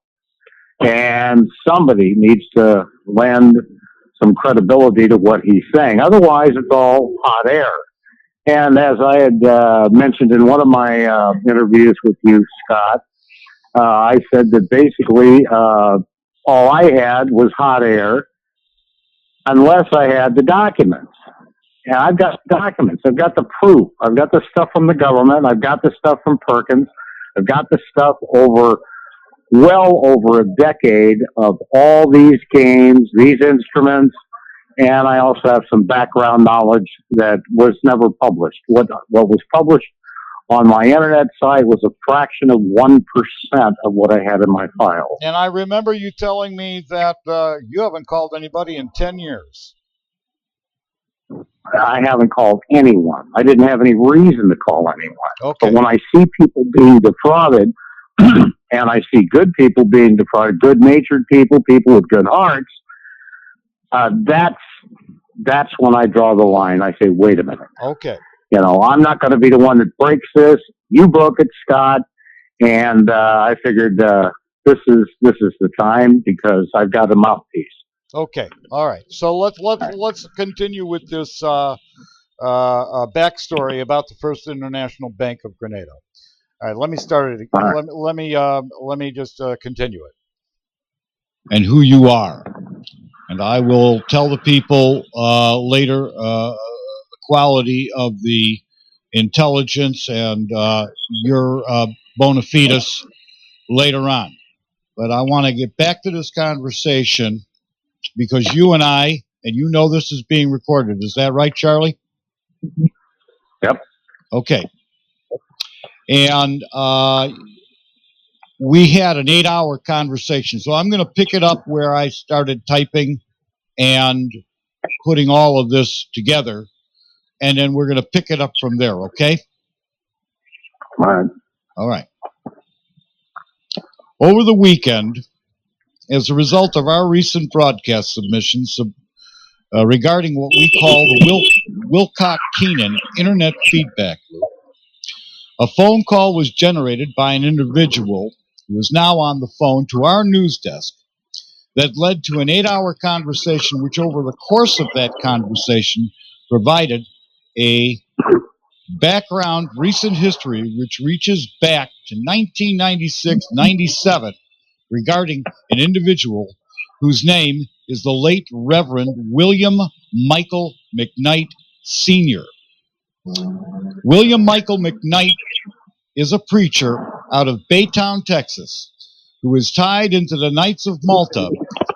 and somebody needs to lend some credibility to what he's saying. Otherwise, it's all hot air. And as I had mentioned in one of my interviews with you, Scott, I said that basically all I had was hot air unless I had the documents. And I've got documents. I've got the proof. I've got the stuff from the government. I've got the stuff from Perkins. I've got the stuff well over a decade of all these games, these instruments, and I also have some background knowledge that was never published. What was published on my internet site was a fraction of 1% of what I had in my file. And I remember you telling me that you haven't called anybody in 10 years. I haven't called anyone. I didn't have any reason to call anyone. Okay. But when I see people being defrauded, and I see good people being defrauded, good-natured people with good hearts, that's when I draw the line. I say, wait a minute. Okay. I'm not going to be the one that breaks this. You broke it, Scott, and I figured this is the time because I've got a mouthpiece. Okay. All right. So let's continue with this backstory about the First International Bank of Grenada. All right. Let me start it. Right. Let me just continue it. And who you are. And I will tell the people later the quality of the intelligence and your bona fides later on. But I want to get back to this conversation because you and I, and this is being recorded. Is that right, Charlie? Yep. Okay. And we had an 8-hour conversation. So I'm going to pick it up where I started typing and putting all of this together. And then we're going to pick it up from there, okay? Right. All right. Over the weekend, as a result of our recent broadcast submissions regarding what we call the Wilcock Keenan internet feedback loop, a phone call was generated by an individual who is now on the phone to our news desk that led to an 8-hour conversation, which over the course of that conversation provided a background recent history which reaches back to 1996-97 regarding an individual whose name is the late Reverend William Michael McKnight Sr. William Michael McKnight is a preacher out of Baytown, Texas, who is tied into the Knights of Malta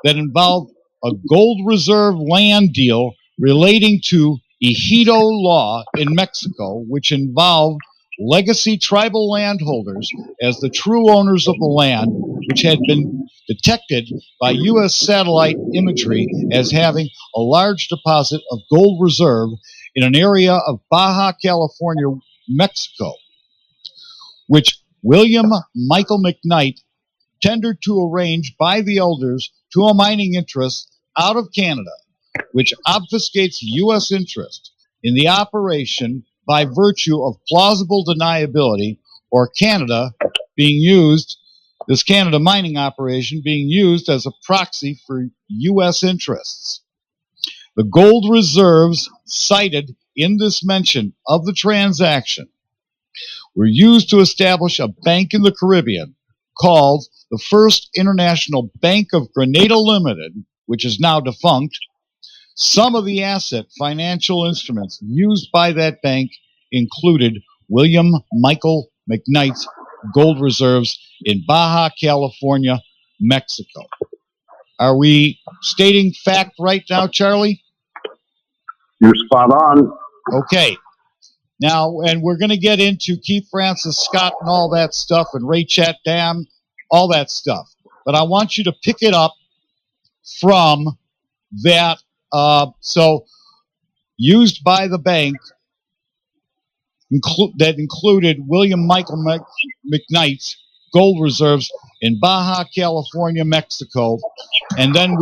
that involved a gold reserve land deal relating to ejido law in Mexico, which involved legacy tribal landholders as the true owners of the land, which had been detected by U.S. satellite imagery as having a large deposit of gold reserve in an area of Baja California, Mexico, which William Michael McKnight tendered to arrange by the elders to a mining interest out of Canada, which obfuscates U.S. interest in the operation by virtue of plausible deniability, or Canada being used, this Canada mining operation being used as a proxy for U.S. interests. The gold reserves cited in this mention of the transaction were used to establish a bank in the Caribbean called the First International Bank of Grenada Limited, which is now defunct. Some of the asset financial instruments used by that bank included William Michael McKnight's gold reserves in Baja California, Mexico. Are we stating fact right now, Charlie? You're spot on. Okay. Now, and we're going to get into Keith Francis Scott and all that stuff, and Ray Chatdam, all that stuff. But I want you to pick it up from that. So, used by the bank that included William Michael McKnight's gold reserves in Baja California, Mexico. And then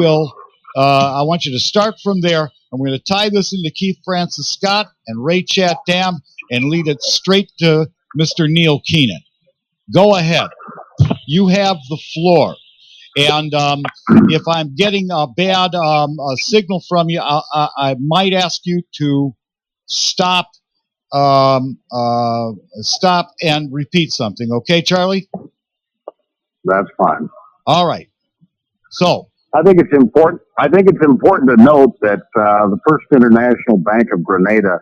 I want you to start from there. I'm going to tie this into Keith Francis Scott and Ray Chatdam and lead it straight to Mr. Neil Keenan. Go ahead. You have the floor. And if I'm getting a bad signal from you, I might ask you to stop and repeat something. Okay, Charlie? That's fine. All right. So I think it's important. I think it's important to note that the First International Bank of Grenada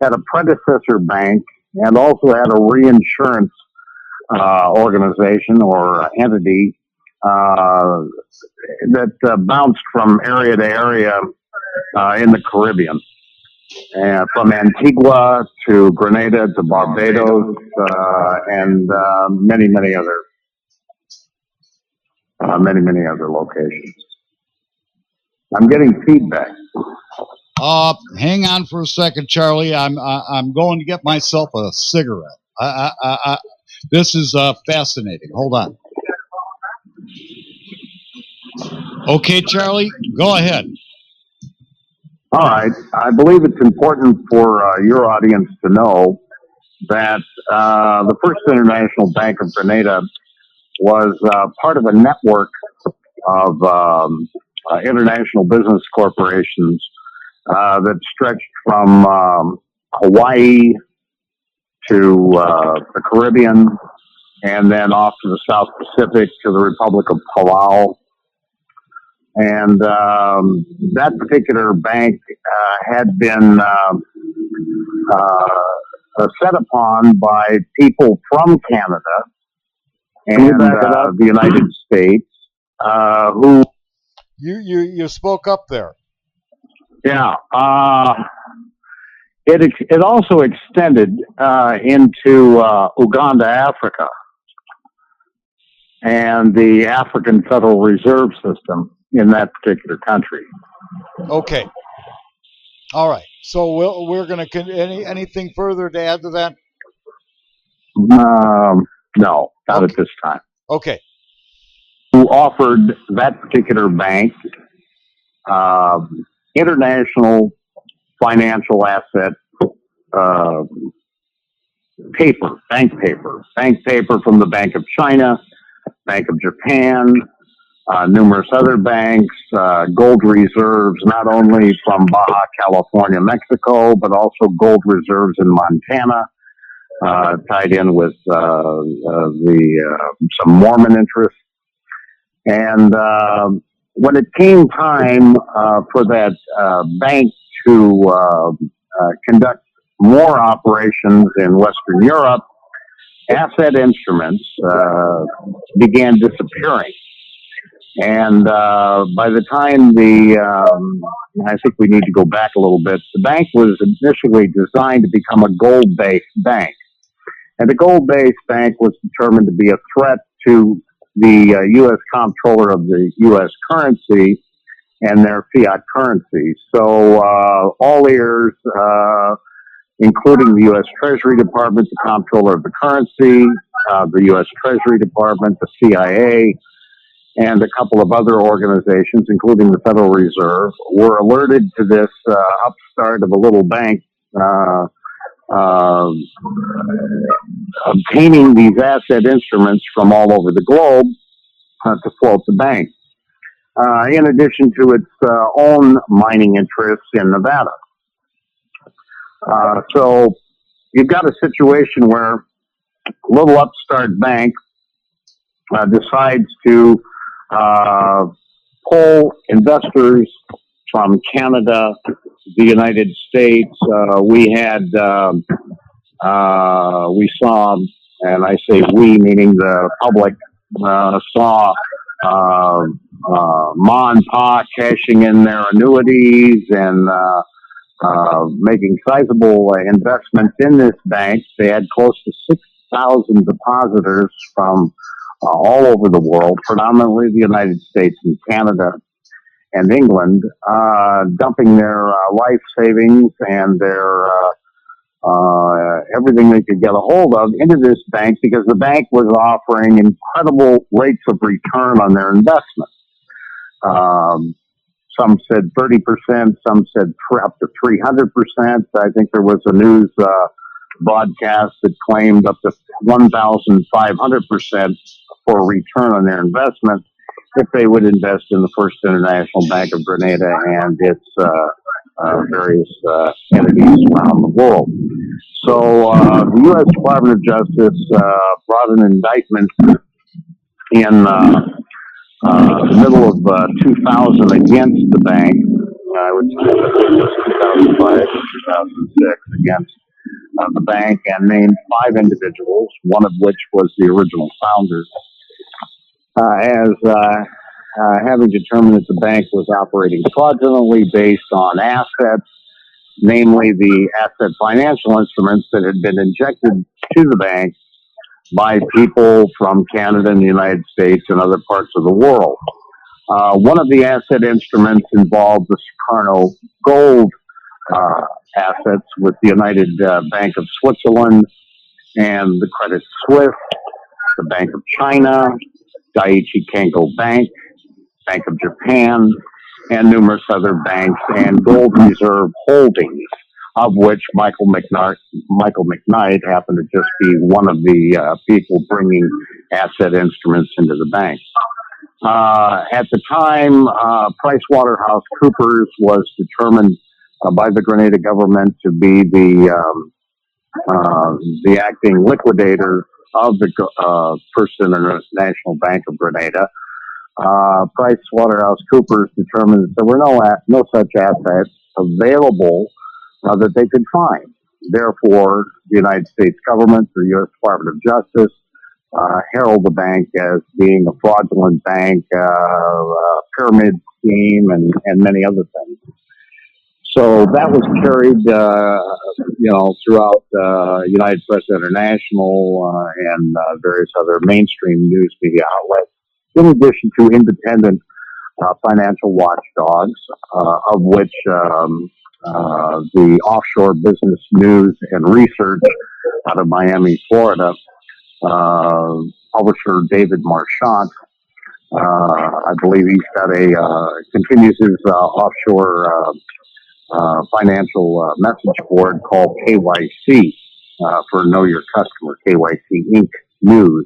had a predecessor bank and also had a reinsurance organization or entity that bounced from area to area in the Caribbean, and from Antigua to Grenada to Barbados and many other locations. I'm getting feedback. Hang on for a second, Charlie. I'm going to get myself a cigarette. This is fascinating. Hold on. Okay, Charlie, go ahead. All right. I believe it's important for your audience to know that the First International Bank of Grenada was part of a network of international business corporations that stretched from Hawaii to the Caribbean, and then off to the South Pacific to the Republic of Palau. And that particular bank had been set upon by people from Canada and the United States who... You spoke up there. Yeah. It also extended into Uganda, Africa, and the African Federal Reserve System in that particular country. Okay. All right. So we're going to anything further to add to that? No, not at this time. Okay. Who offered that particular bank international financial asset bank paper from the Bank of China, Bank of Japan, numerous other banks, gold reserves not only from Baja California, Mexico, but also gold reserves in Montana, tied in with some Mormon interests. And when it came time for that bank to conduct more operations in Western Europe, asset instruments began disappearing. And by the time I think we need to go back a little bit, the bank was initially designed to become a gold-based bank. And the gold-based bank was determined to be a threat to the U.S. comptroller of the U.S. currency and their fiat currency. So all ears, including the U.S. Treasury Department, the comptroller of the currency, the U.S. Treasury Department, the CIA, and a couple of other organizations, including the Federal Reserve, were alerted to this upstart of a little bank obtaining these asset instruments from all over the globe to float the bank, in addition to its own mining interests in Nevada. So you've got a situation where a little upstart bank decides to pull investors from Canada, the United States. We saw, and I say we, meaning the public, saw Ma and Pa cashing in their annuities and making sizable investments in this bank. They had close to 6,000 depositors from all over the world, predominantly the United States and Canada and England, dumping their life savings and their everything they could get a hold of into this bank, because the bank was offering incredible rates of return on their investment. Some said 30%, some said up to 300%. I think there was a news broadcast that claimed up to 1,500% for a return on their investment if they would invest in the First International Bank of Grenada and its various entities around the world. So the U.S. Department of Justice brought an indictment in the middle of 2000 against the bank. I would say it was 2005 2006 against the bank, and named 5 individuals, one of which was the original founder, as having determined that the bank was operating fraudulently based on assets, namely the asset financial instruments that had been injected to the bank by people from Canada and the United States and other parts of the world. One of the asset instruments involved the Soprano gold assets with the United Bank of Switzerland and the Credit Suisse, the Bank of China, Daiichi Kenko Bank, Bank of Japan, and numerous other banks and gold reserve holdings, of which Michael McKnight happened to just be one of the people bringing asset instruments into the bank. At the time, PricewaterhouseCoopers was determined by the Grenada government to be the acting liquidator of the First International Bank of Grenada. PricewaterhouseCoopers determined that there were no such assets available that they could find. Therefore, the United States government, the U.S. Department of Justice, heralded the bank as being a fraudulent bank, pyramid scheme, and many other things. So that was carried, throughout United Press International and various other mainstream news media outlets, in addition to independent financial watchdogs, of which the offshore business news and research out of Miami, Florida. Publisher David Marchant. I believe he's got continues his offshore financial message board called KYC for Know Your Customer, KYC Inc. News.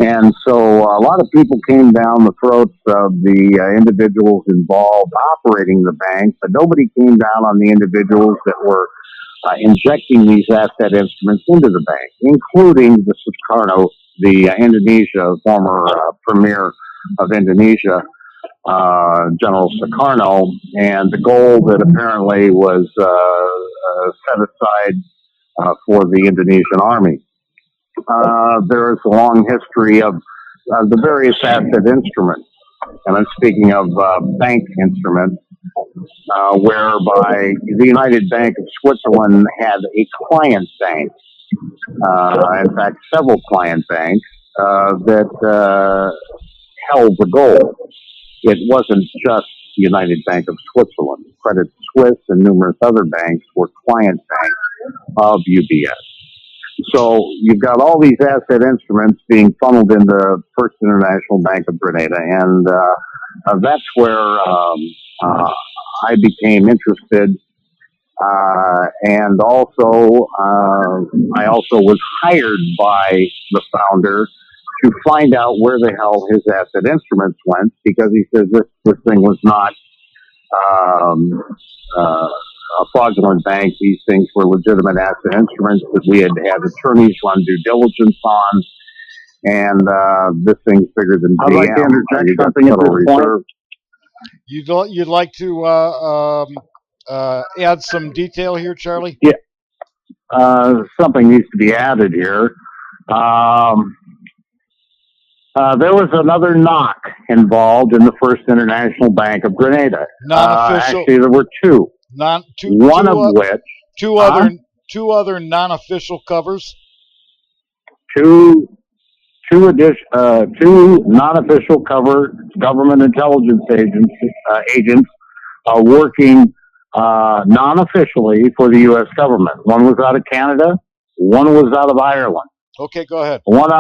And so a lot of people came down the throats of the individuals involved operating the bank, but nobody came down on the individuals that were injecting these asset instruments into the bank, including the Sukarno, the Indonesia former premier of Indonesia, General Sukarno, and the gold that apparently was set aside for the Indonesian army. There is a long history of the various asset instruments, and I'm speaking of bank instruments, whereby the United Bank of Switzerland had a client bank, in fact, several client banks that held the gold. It wasn't just the United Bank of Switzerland. Credit Suisse and numerous other banks were client banks of UBS. So you've got all these asset instruments being funneled into First International Bank of Grenada, and that's where I became interested. And also, I also was hired by the founder to find out where the hell his asset instruments went, because he says this thing was not a fraudulent bank. These things were legitimate asset instruments that we had attorneys run due diligence on, and this thing's bigger than I'd like to interject something at this point. You'd like to add some detail here, Charlie? Yeah. Something needs to be added here. There was another NOC involved in the First International Bank of Grenada. Non-official. Actually, there were two. Two other non-official covers. Two non-official cover government intelligence agents working non-officially for the U.S. government. One was out of Canada. One was out of Ireland. Okay, go ahead. The one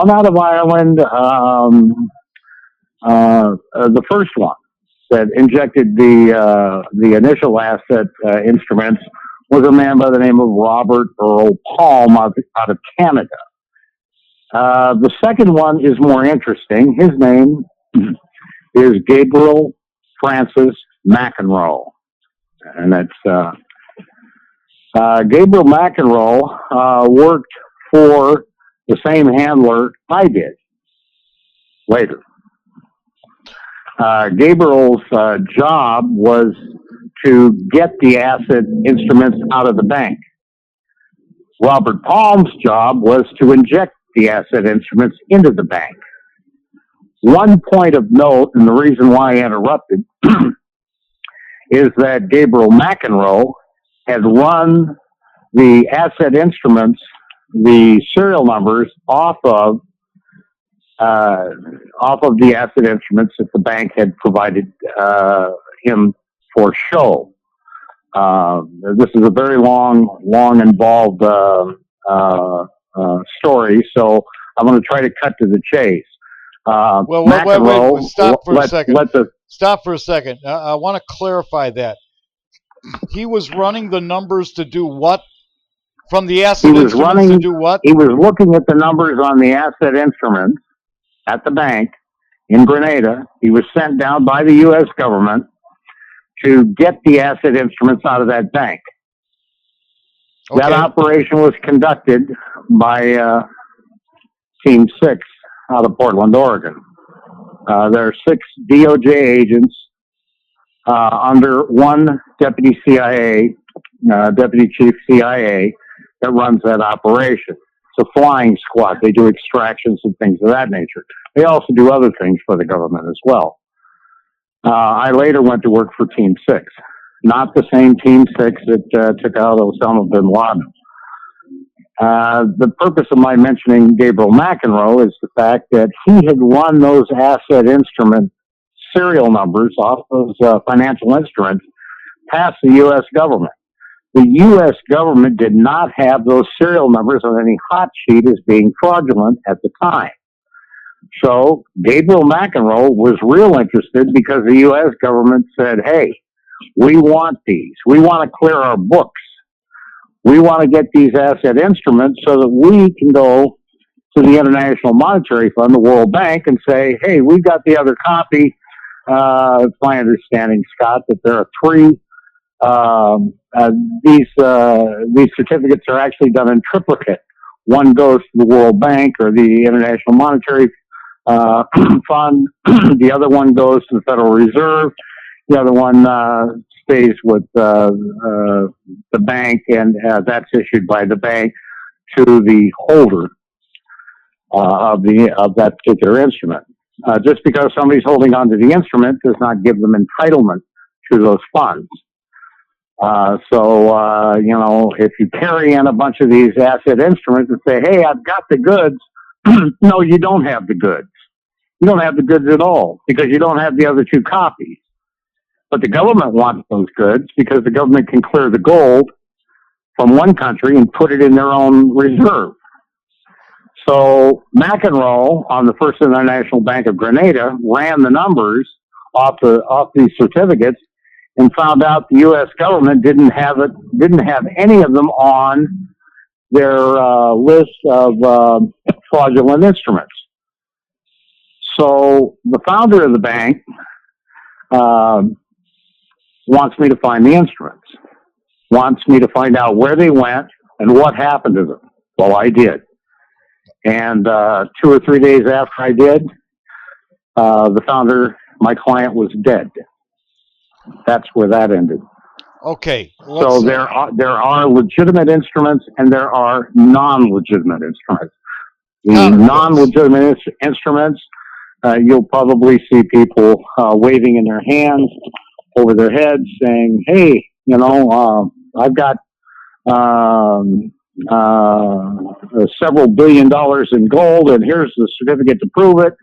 out of Ireland, the first one that injected the initial asset instruments was a man by the name of Robert Earl Palm out of Canada. The second one is more interesting. His name is Gabriel Francis McEnroe, and that's Gabriel McEnroe worked for the same handler I did later. Gabriel's job was to get the asset instruments out of the bank. Robert Palm's job was to inject the asset instruments into the bank. One point of note, and the reason why I interrupted, is that Gabriel McEnroe had run the asset instruments, the serial numbers, off of the asset instruments that the bank had provided him for show. This is a very long involved story, so I'm going to try to cut to the chase. Wait. Stop for a second. Stop for a second. I want to clarify that. He was running the numbers to do what? From the asset instruments to do what? He was looking at the numbers on the asset instruments at the bank in Grenada. He was sent down by the U.S. government to get the asset instruments out of that bank. Okay. That operation was conducted by Team 6 out of Portland, Oregon. There are 6 DOJ agents under one deputy CIA, deputy chief CIA, that runs that operation. It's a flying squad. They do extractions and things of that nature. They also do other things for the government as well. I later went to work for Team 6, not the same Team 6 that took out Osama bin Laden. The purpose of my mentioning Gabriel McEnroe is the fact that he had run those asset instrument serial numbers off those financial instruments past the U.S. government. The U.S. government did not have those serial numbers on any hot sheet as being fraudulent at the time. So Gabriel McEnroe was real interested because the U.S. government said, hey, we want these. We want to clear our books. We want to get these asset instruments so that we can go to the International Monetary Fund, the World Bank, and say, hey, we've got the other copy. It's my understanding, Scott, that there are three. These certificates are actually done in triplicate. One goes to the World Bank or the International Monetary Fund. The other one goes to the Federal Reserve. The other one stays with the bank, and that's issued by the bank to the holder of that particular instrument. Just because somebody's holding on to the instrument does not give them entitlement to those funds. If you carry in a bunch of these asset instruments and say, hey, I've got the goods, no, you don't have the goods. You don't have the goods at all because you don't have the other two copies. But the government wants those goods because the government can clear the gold from one country and put it in their own reserve. So McEnroe on the First International Bank of Grenada ran the numbers off these certificates and found out the U.S. government didn't have any of them on their list of fraudulent instruments. So the founder of the bank wants me to find the instruments, wants me to find out where they went and what happened to them. Well, I did. And 2 or 3 days after I did, the founder, my client, was dead. That's where that ended. Okay. So there are legitimate instruments and there are non-legitimate instruments. The non-legitimate instruments, you'll probably see people waving in their hands over their heads saying, hey, I've got several $1 billion in gold and here's the certificate to prove it.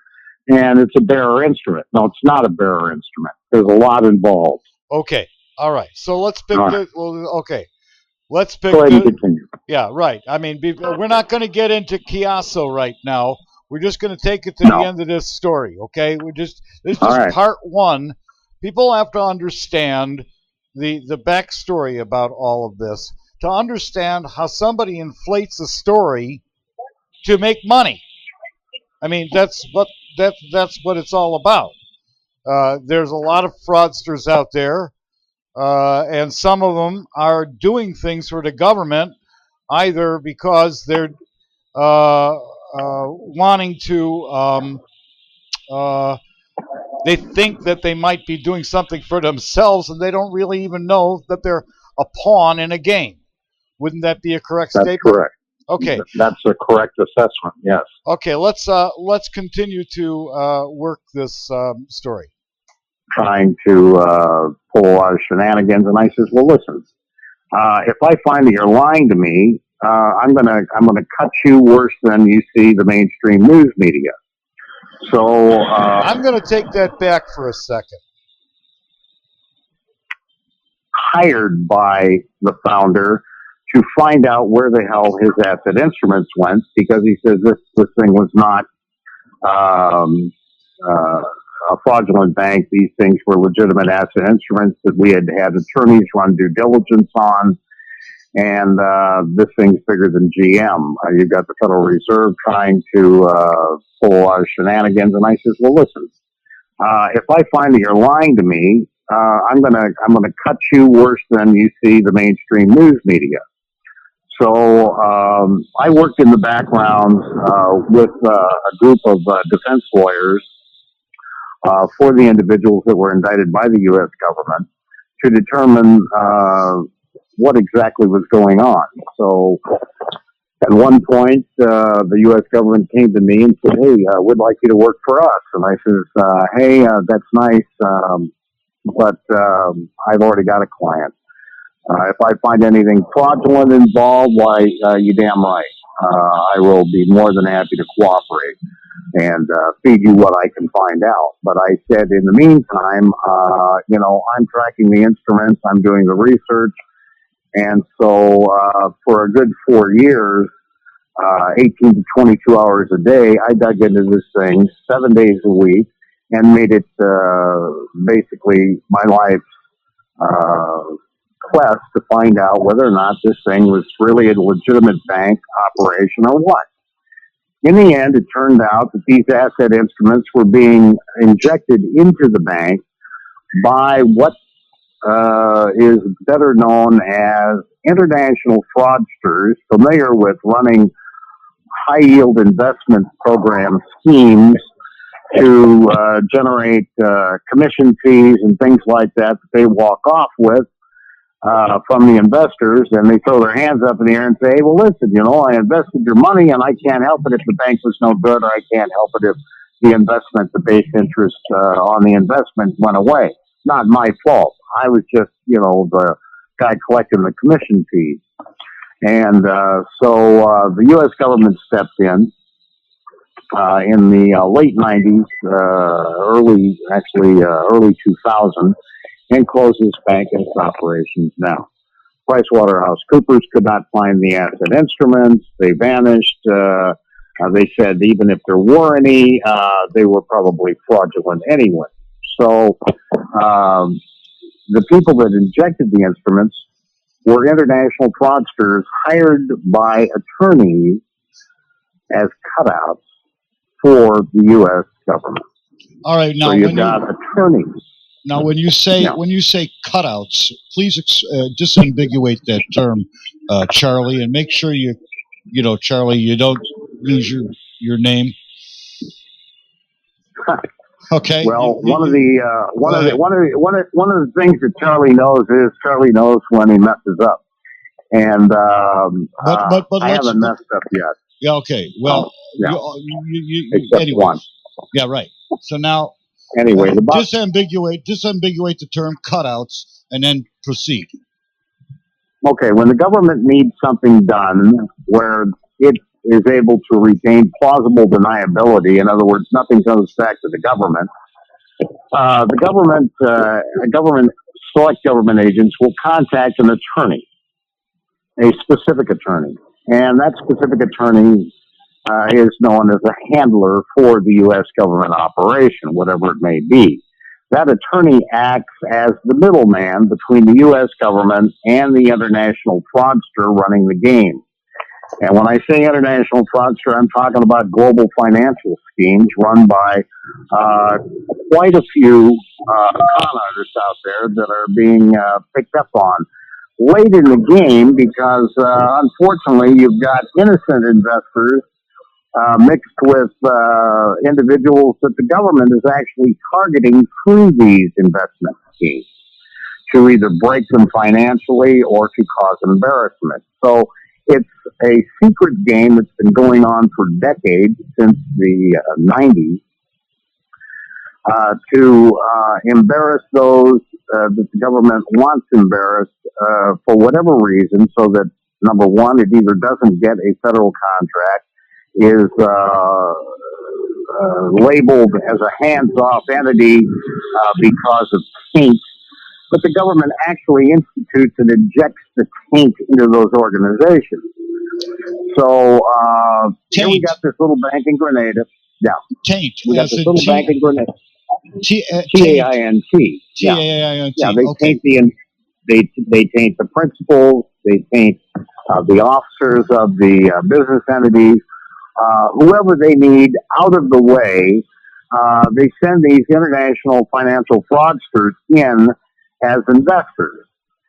And it's a bearer instrument. No, it's not a bearer instrument. There's a lot involved. Okay. All right. So let's pick okay. Let's pick Go ahead and continue. Yeah, right. I mean, we're not going to get into Chiasso right now. We're just going to take it to the end of this story, okay? This is just part one. People have to understand the backstory about all of this to understand how somebody inflates a story to make money. I mean, that's what it's all about. There's a lot of fraudsters out there, and some of them are doing things for the government either because they're wanting to, they think that they might be doing something for themselves, and they don't really even know that they're a pawn in a game. Wouldn't that be a correct statement? That's correct. Okay. That's a correct assessment, yes. Okay, let's continue to work this story. Trying to pull a lot of shenanigans, and I says, well, listen, if I find that you're lying to me, I'm gonna cut you worse than you see the mainstream news media. So I'm gonna take that back for a second. Hired by the founder to find out where the hell his asset instruments went, because he says this thing was not a fraudulent bank. These things were legitimate asset instruments that we had attorneys run due diligence on. And this thing's bigger than GM. You've got the Federal Reserve trying to pull a lot of shenanigans. And I says, well, listen, if I find that you're lying to me, I'm gonna cut you worse than you see the mainstream news media. So I worked in the background with a group of defense lawyers for the individuals that were indicted by the U.S. government to determine what exactly was going on. So at one point, the U.S. government came to me and said, hey, we'd like you to work for us. And I says, hey, that's nice, but I've already got a client. If I find anything fraudulent involved, why, you damn right. I will be more than happy to cooperate and feed you what I can find out. But I said, in the meantime, I'm tracking the instruments, I'm doing the research, and so for a good 4 years, 18 to 22 hours a day, I dug into this thing 7 days a week and made it basically my life's quest to find out whether or not this thing was really a legitimate bank operation or what. In the end, it turned out that these asset instruments were being injected into the bank by what is better known as international fraudsters familiar with running high-yield investment program schemes to generate commission fees and things like that they walk off with from the investors, and they throw their hands up in the air and say, hey, well, listen, I invested your money, and I can't help it if the bank was no good, or I can't help it if the base interest on the investment went away. Not my fault. I was just, the guy collecting the commission fees. And so the U.S. government stepped in the late 90s, early 2000, and closed this bank and its operations now. PricewaterhouseCoopers could not find the asset instruments. They vanished. They said even if there were any, they were probably fraudulent anyway. So the people that injected the instruments were international fraudsters hired by attorneys as cutouts for the U.S. government. All right, now so you've got attorneys. Now, when you say cutouts, please disambiguate that term, Charlie, and make sure Charlie, you don't use your name. Okay. Well, one of the things that Charlie knows is Charlie knows when he messes up, and but I haven't messed up yet. Yeah. Okay. Well, except anyway. one. Yeah. Right. So now. Anyway, disambiguate the term cutouts and then proceed. Okay, when the government needs something done where it is able to retain plausible deniability, in other words, nothing comes back to the government, select government agents will contact an attorney, a specific attorney, and that specific attorney is known as a handler for the U.S. government operation, whatever it may be. That attorney acts as the middleman between the U.S. government and the international fraudster running the game. And when I say international fraudster, I'm talking about global financial schemes run by quite a few con artists out there that are being picked up on late in the game because, unfortunately, you've got innocent investors mixed with individuals that the government is actually targeting through these investment schemes to either break them financially or to cause embarrassment. So it's a secret game that's been going on for decades, since the 90s, to embarrass those that the government wants embarrassed for whatever reason, so that, number one, it either doesn't get a federal contract, is labeled as a hands-off entity because of taint, but the government actually institutes and injects the taint into those organizations. So here we got this little bank in Grenada. Yeah. Taint. We got this little bank in Grenada. T-A-I-N-T. T-A-I-N-T. Yeah, they okay. taint they taint the principals, they taint the officers of the business entities, whoever they need out of the way. They send these international financial fraudsters in as investors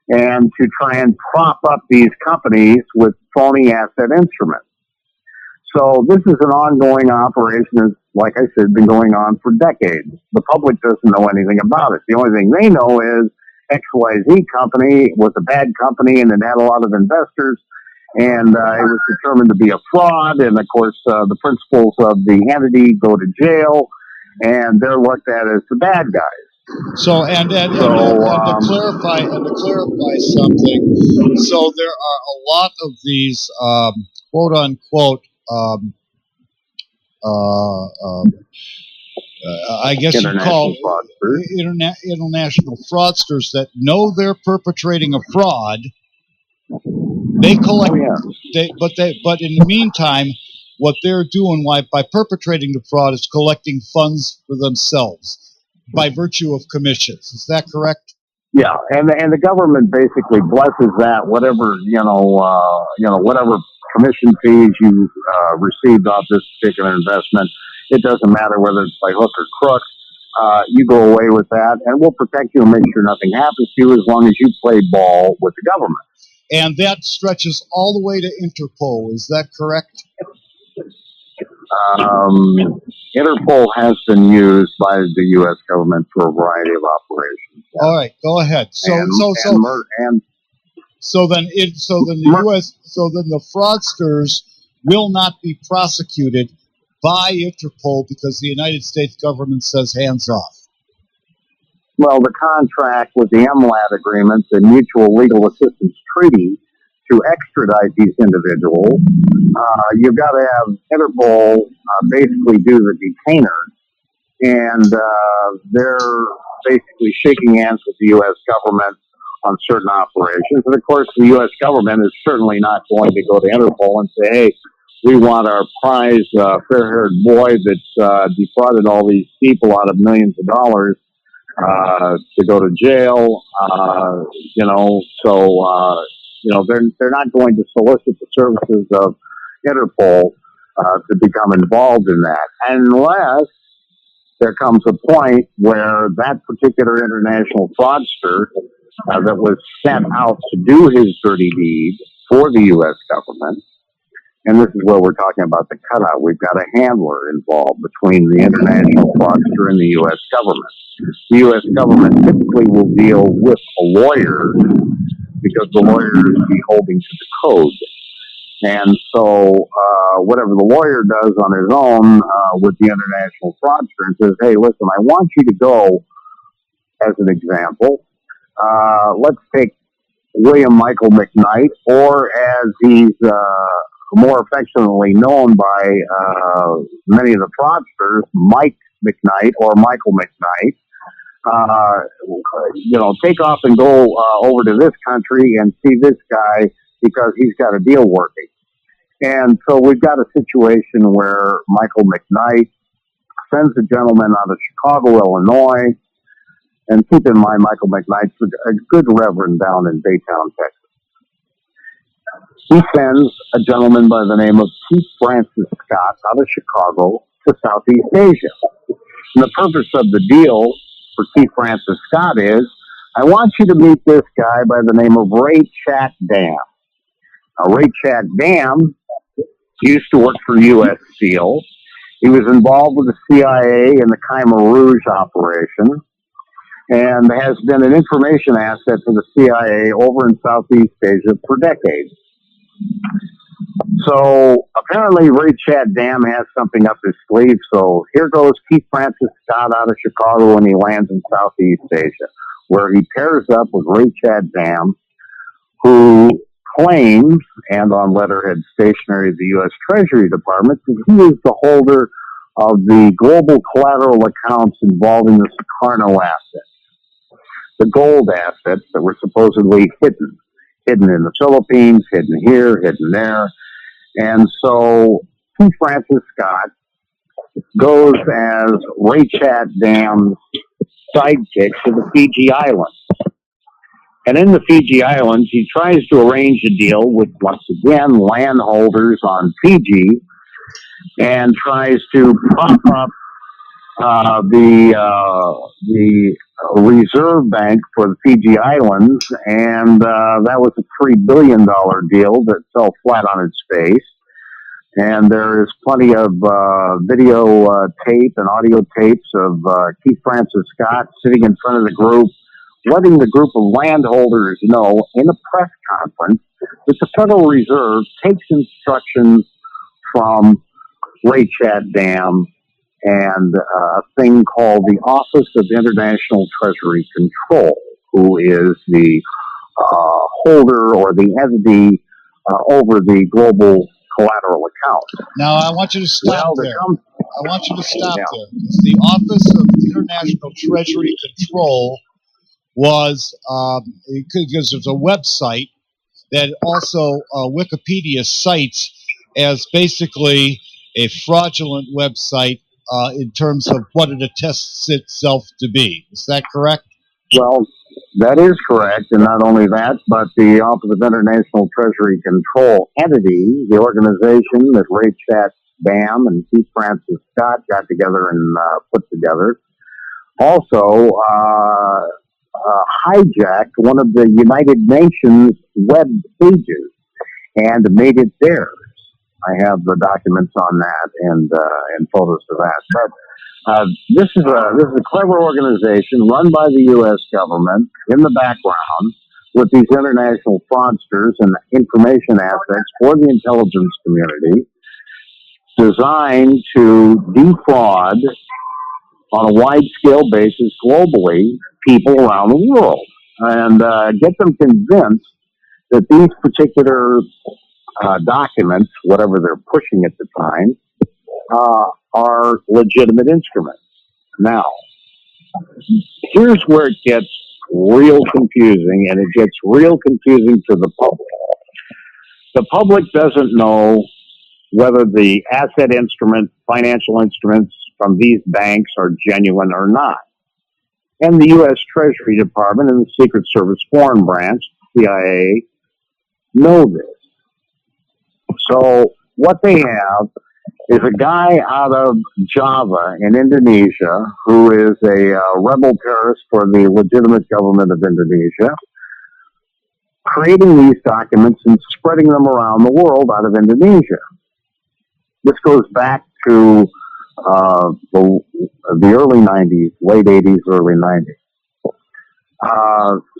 and to try and prop up these companies with phony asset instruments. So this is an ongoing operation that's, like I said, been going on for decades. The public doesn't know anything about it. The only thing they know is XYZ company was a bad company and it had a lot of investors, and it was determined to be a fraud. And of course, the principals of the entity go to jail, and they're looked at as the bad guys. So and to clarify something, so there are a lot of these quote unquote I guess you call international fraudsters that know they're perpetrating a fraud. They collect, but in the meantime, what they're doing by perpetrating the fraud is collecting funds for themselves by virtue of commissions. Is that correct? Yeah, and the government basically blesses that whatever whatever commission fees you received off this particular investment. It doesn't matter whether it's by hook or crook. You go away with that, and we'll protect you and make sure nothing happens to you as long as you play ball with the government. And that stretches all the way to Interpol. Is that correct? Interpol has been used by the U.S. government for a variety of operations. Yeah. All right, go ahead. So then the fraudsters will not be prosecuted by Interpol because the United States government says hands off. Well, the contract with the MLAT agreement, the Mutual Legal Assistance Treaty, to extradite these individuals, you've got to have Interpol basically do the detainer, and they're basically shaking hands with the U.S. government on certain operations. And of course, the U.S. government is certainly not going to go to Interpol and say, hey, we want our prize fair-haired boy that's defrauded all these people out of millions of dollars to go to jail, they're not going to solicit the services of Interpol to become involved in that, unless there comes a point where that particular international fraudster that was sent out to do his dirty deed for the U.S. government, and this is where we're talking about the cutout. We've got a handler involved between the international fraudster and the U.S. government. The U.S. government typically will deal with a lawyer because the lawyer is beholden to the code. And so whatever the lawyer does on his own with the international fraudster and says, hey, listen, I want you to go, as an example, let's take William Michael McKnight, or as he's more affectionately known by many of the fraudsters, Mike McKnight or Michael McKnight, take off and go over to this country and see this guy because he's got a deal working. And so we've got a situation where Michael McKnight sends a gentleman out of Chicago, Illinois, and keep in mind Michael McKnight's a good reverend down in Baytown, Texas. He sends a gentleman by the name of Keith Francis Scott out of Chicago to Southeast Asia. And the purpose of the deal for Keith Francis Scott is, I want you to meet this guy by the name of Ray Chat Dam. Now, Ray Chat Dam used to work for U.S. Steel. He was involved with the CIA in the Khmer Rouge operation and has been an information asset for the CIA over in Southeast Asia for decades. So apparently Ray Chat Dam has something up his sleeve. So here goes Keith Francis Scott out of Chicago when he lands in Southeast Asia, where he pairs up with Ray Chat Dam, who claims, and on letterhead stationery of the U.S. Treasury Department, that he is the holder of the global collateral accounts involving the Sukarno assets, the gold assets that were supposedly hidden in the Philippines, hidden here, hidden there. And so Keith Francis Scott goes as Ray Chat Dam's sidekick to the Fiji Islands. And in the Fiji Islands, he tries to arrange a deal with, once again, landholders on Fiji, and tries to pump up the Reserve Bank for the Fiji Islands, and that was a $3 billion deal that fell flat on its face. And there is plenty of video tape and audio tapes of Keith Francis Scott sitting in front of the group, letting the group of landholders know in a press conference that the Federal Reserve takes instructions from Ray Chat Dam and a thing called the Office of International Treasury Control, who is the holder or the entity over the global collateral account. Now, I want you to stop there. I want you to stop there. The Office of International Treasury Control was, because there's a website that also Wikipedia cites as basically a fraudulent website in terms of what it attests itself to be. Is that correct? Well, that is correct, and not only that, but the Office of International Treasury Control entity, the organization that Ray Chatz Bam and Keith Francis Scott got together and put together, also hijacked one of the United Nations web pages and made it theirs. I have the documents on that and photos of that. But this is a clever organization run by the U.S. government in the background with these international fraudsters and information assets for the intelligence community, designed to defraud on a wide-scale basis globally people around the world and get them convinced that these particular documents, whatever they're pushing at the time, are legitimate instruments. Now, here's where it gets real confusing, and it gets real confusing to the public. The public doesn't know whether the asset instruments, financial instruments from these banks are genuine or not. And the U.S. Treasury Department and the Secret Service Foreign Branch, CIA, know this. So what they have is a guy out of Java in Indonesia who is a rebel terrorist for the legitimate government of Indonesia, creating these documents and spreading them around the world out of Indonesia. This goes back to the early 90s, late 80s, early 90s.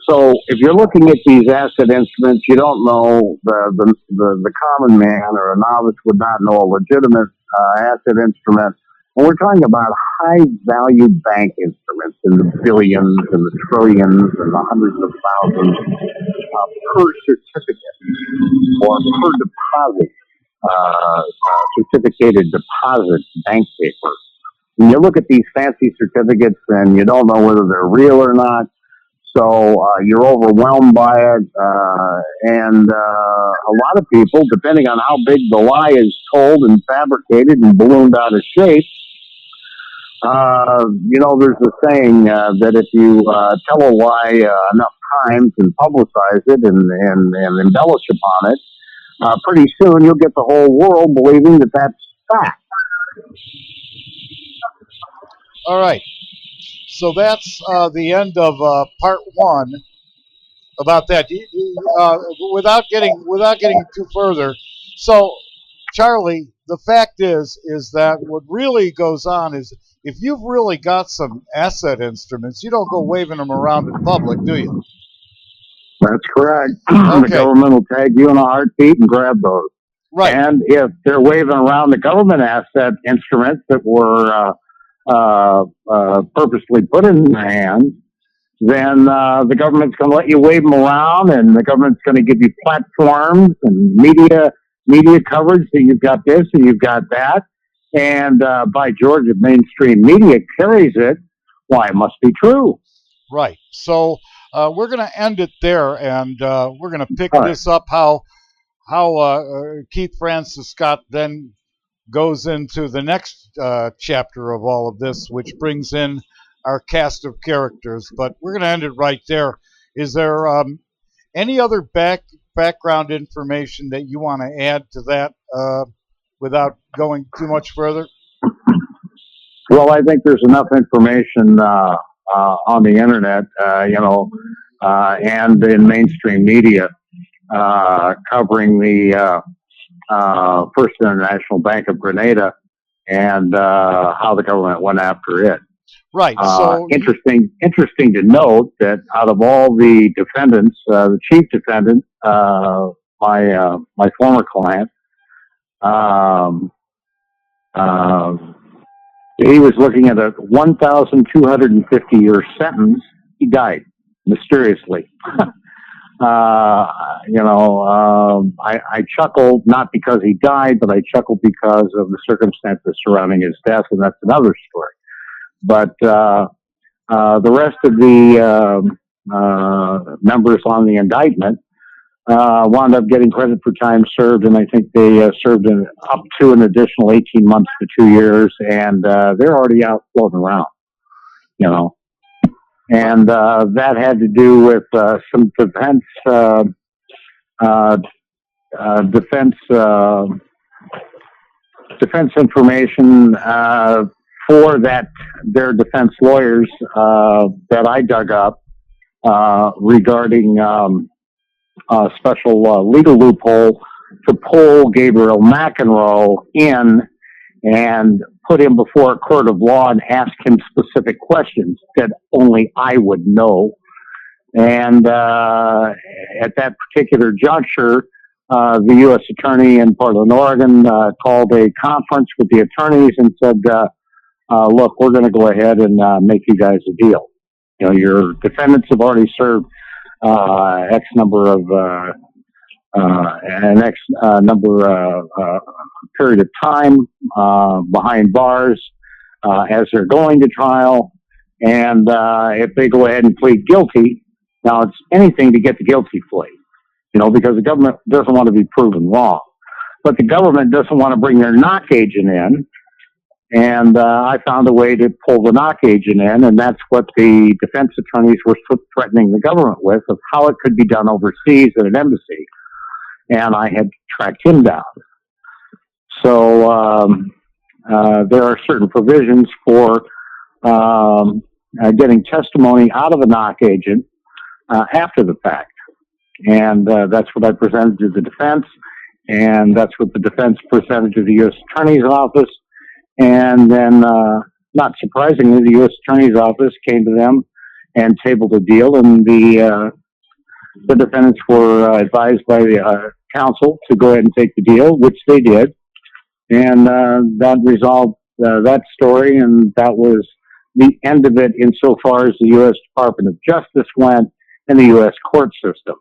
So if you're looking at these asset instruments, you don't know, the common man or a novice would not know a legitimate asset instrument. And we're talking about high-value bank instruments in the billions and the trillions and the hundreds of thousands per certificate or per deposit, certificated deposit bank paper. When you look at these fancy certificates, and you don't know whether they're real or not, so you're overwhelmed by it, and a lot of people, depending on how big the lie is told and fabricated and ballooned out of shape, there's a saying that if you tell a lie enough times and publicize it and embellish upon it, pretty soon you'll get the whole world believing that that's fact. All right. So that's the end of part one about that. Without getting too further, so Charlie, the fact is that what really goes on is if you've really got some asset instruments, you don't go waving them around in public, do you? That's correct. Okay. The government will tag you in a heartbeat and grab those. Right. And if they're waving around the government asset instruments that were purposely put in their hands, then the government's going to let you wave them around, and the government's going to give you platforms and media coverage that you've got this and you've got that. And by George, if mainstream media carries it, why, it must be true. Right. So we're going to end it there, and we're going to pick this up how Keith Francis Scott then goes into the next chapter of all of this, which brings in our cast of characters. But we're going to end it right there. Is there any other background information that you want to add to that without going too much further? Well, I think there's enough information on the internet, and in mainstream media covering the First International Bank of Grenada and how the government went after it. Right. So interesting to note that out of all the defendants, the chief defendant, my former client, he was looking at a 1,250-year sentence. He died mysteriously. I chuckled not because he died, but I chuckled because of the circumstances surrounding his death, and that's another story. But the rest of the members on the indictment wound up getting credit for time served, and I think they served up to an additional 18 months to 2 years, and they're already out floating around, And that had to do with some defense information for their defense lawyers that I dug up regarding a special legal loophole to pull Gabriel McEnroe in and put him before a court of law and ask him specific questions that only I would know. And at that particular juncture, the U.S. attorney in Portland, Oregon, called a conference with the attorneys and said, look, we're going to go ahead and make you guys a deal. Your defendants have already served X number of period of time behind bars as they're going to trial, and if they go ahead and plead guilty, now it's anything to get the guilty plea, because the government doesn't want to be proven wrong, but the government doesn't want to bring their NOC agent in. And I found a way to pull the NOC agent in, and that's what the defense attorneys were threatening the government with, of how it could be done overseas at an embassy. And I had tracked him down. So there are certain provisions for getting testimony out of a NOC agent after the fact. And that's what I presented to the defense, and that's what the defense presented to the U.S. Attorney's Office. And then, not surprisingly, the U.S. Attorney's Office came to them and tabled a deal, and the defendants were advised by the counsel to go ahead and take the deal, which they did, and that resolved that story, and that was the end of it insofar as the U.S. Department of Justice went and the U.S. court system.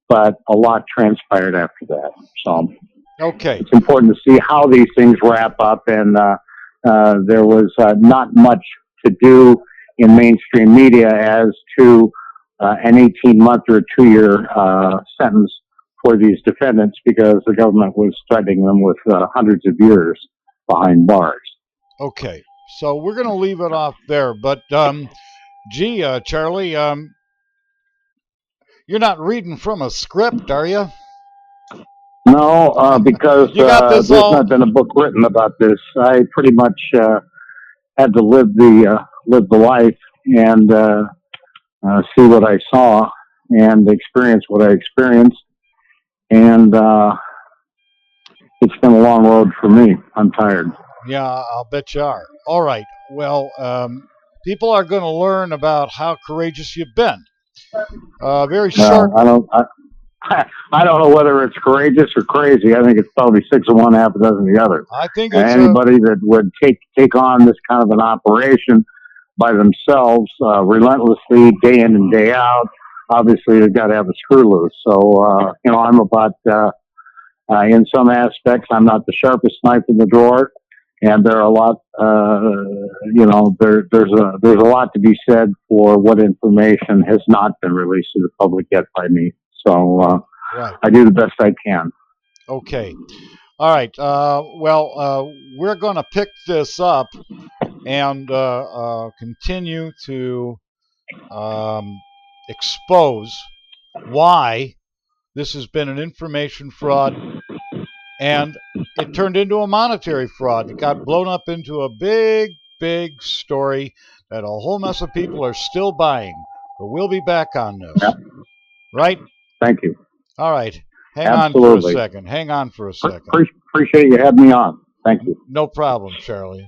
But a lot transpired after that, so... Okay. It's important to see how these things wrap up, and there was not much to do in mainstream media as to an 18-month or 2-year sentence for these defendants, because the government was threatening them with hundreds of years behind bars. Okay, so we're going to leave it off there, but Charly, you're not reading from a script, are you? No, because there's not been a book written about this. I pretty much had to live the life and see what I saw and experience what I experienced. And it's been a long road for me. I'm tired. Yeah, I'll bet you are. All right. Well, people are going to learn about how courageous you've been. Very short. I don't know whether it's courageous or crazy. I think it's probably 6 of one, half a dozen of the other. I think it's anybody that would take on this kind of an operation by themselves, relentlessly, day in and day out. Obviously, they've got to have a screw loose. So, I'm about in some aspects, I'm not the sharpest knife in the drawer, and there are a lot. There's a lot to be said for what information has not been released to the public yet by me. So right. I do the best I can. Okay. All right. We're going to pick this up and continue to expose why this has been an information fraud, and it turned into a monetary fraud. It got blown up into a big, big story that a whole mess of people are still buying. But we'll be back on this. Yep. Right? Thank you. All right. Hang Absolutely. on for a second. Hang on for a second. Appreciate you having me on. Thank you. No problem, Charly.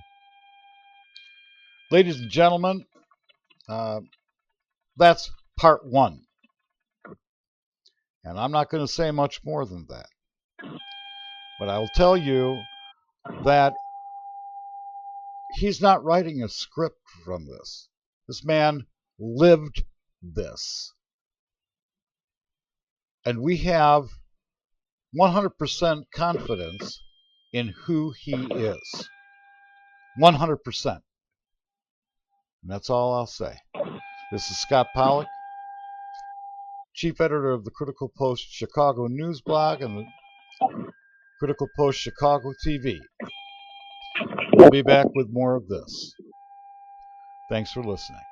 Ladies and gentlemen, that's part 1. And I'm not going to say much more than that. But I will tell you that he's not writing a script from this. This man lived this. And we have 100% confidence in who he is. 100%. And that's all I'll say. This is Scott Pollock, chief editor of the Critical Post Chicago News blog and the Critical Post Chicago TV. We'll be back with more of this. Thanks for listening.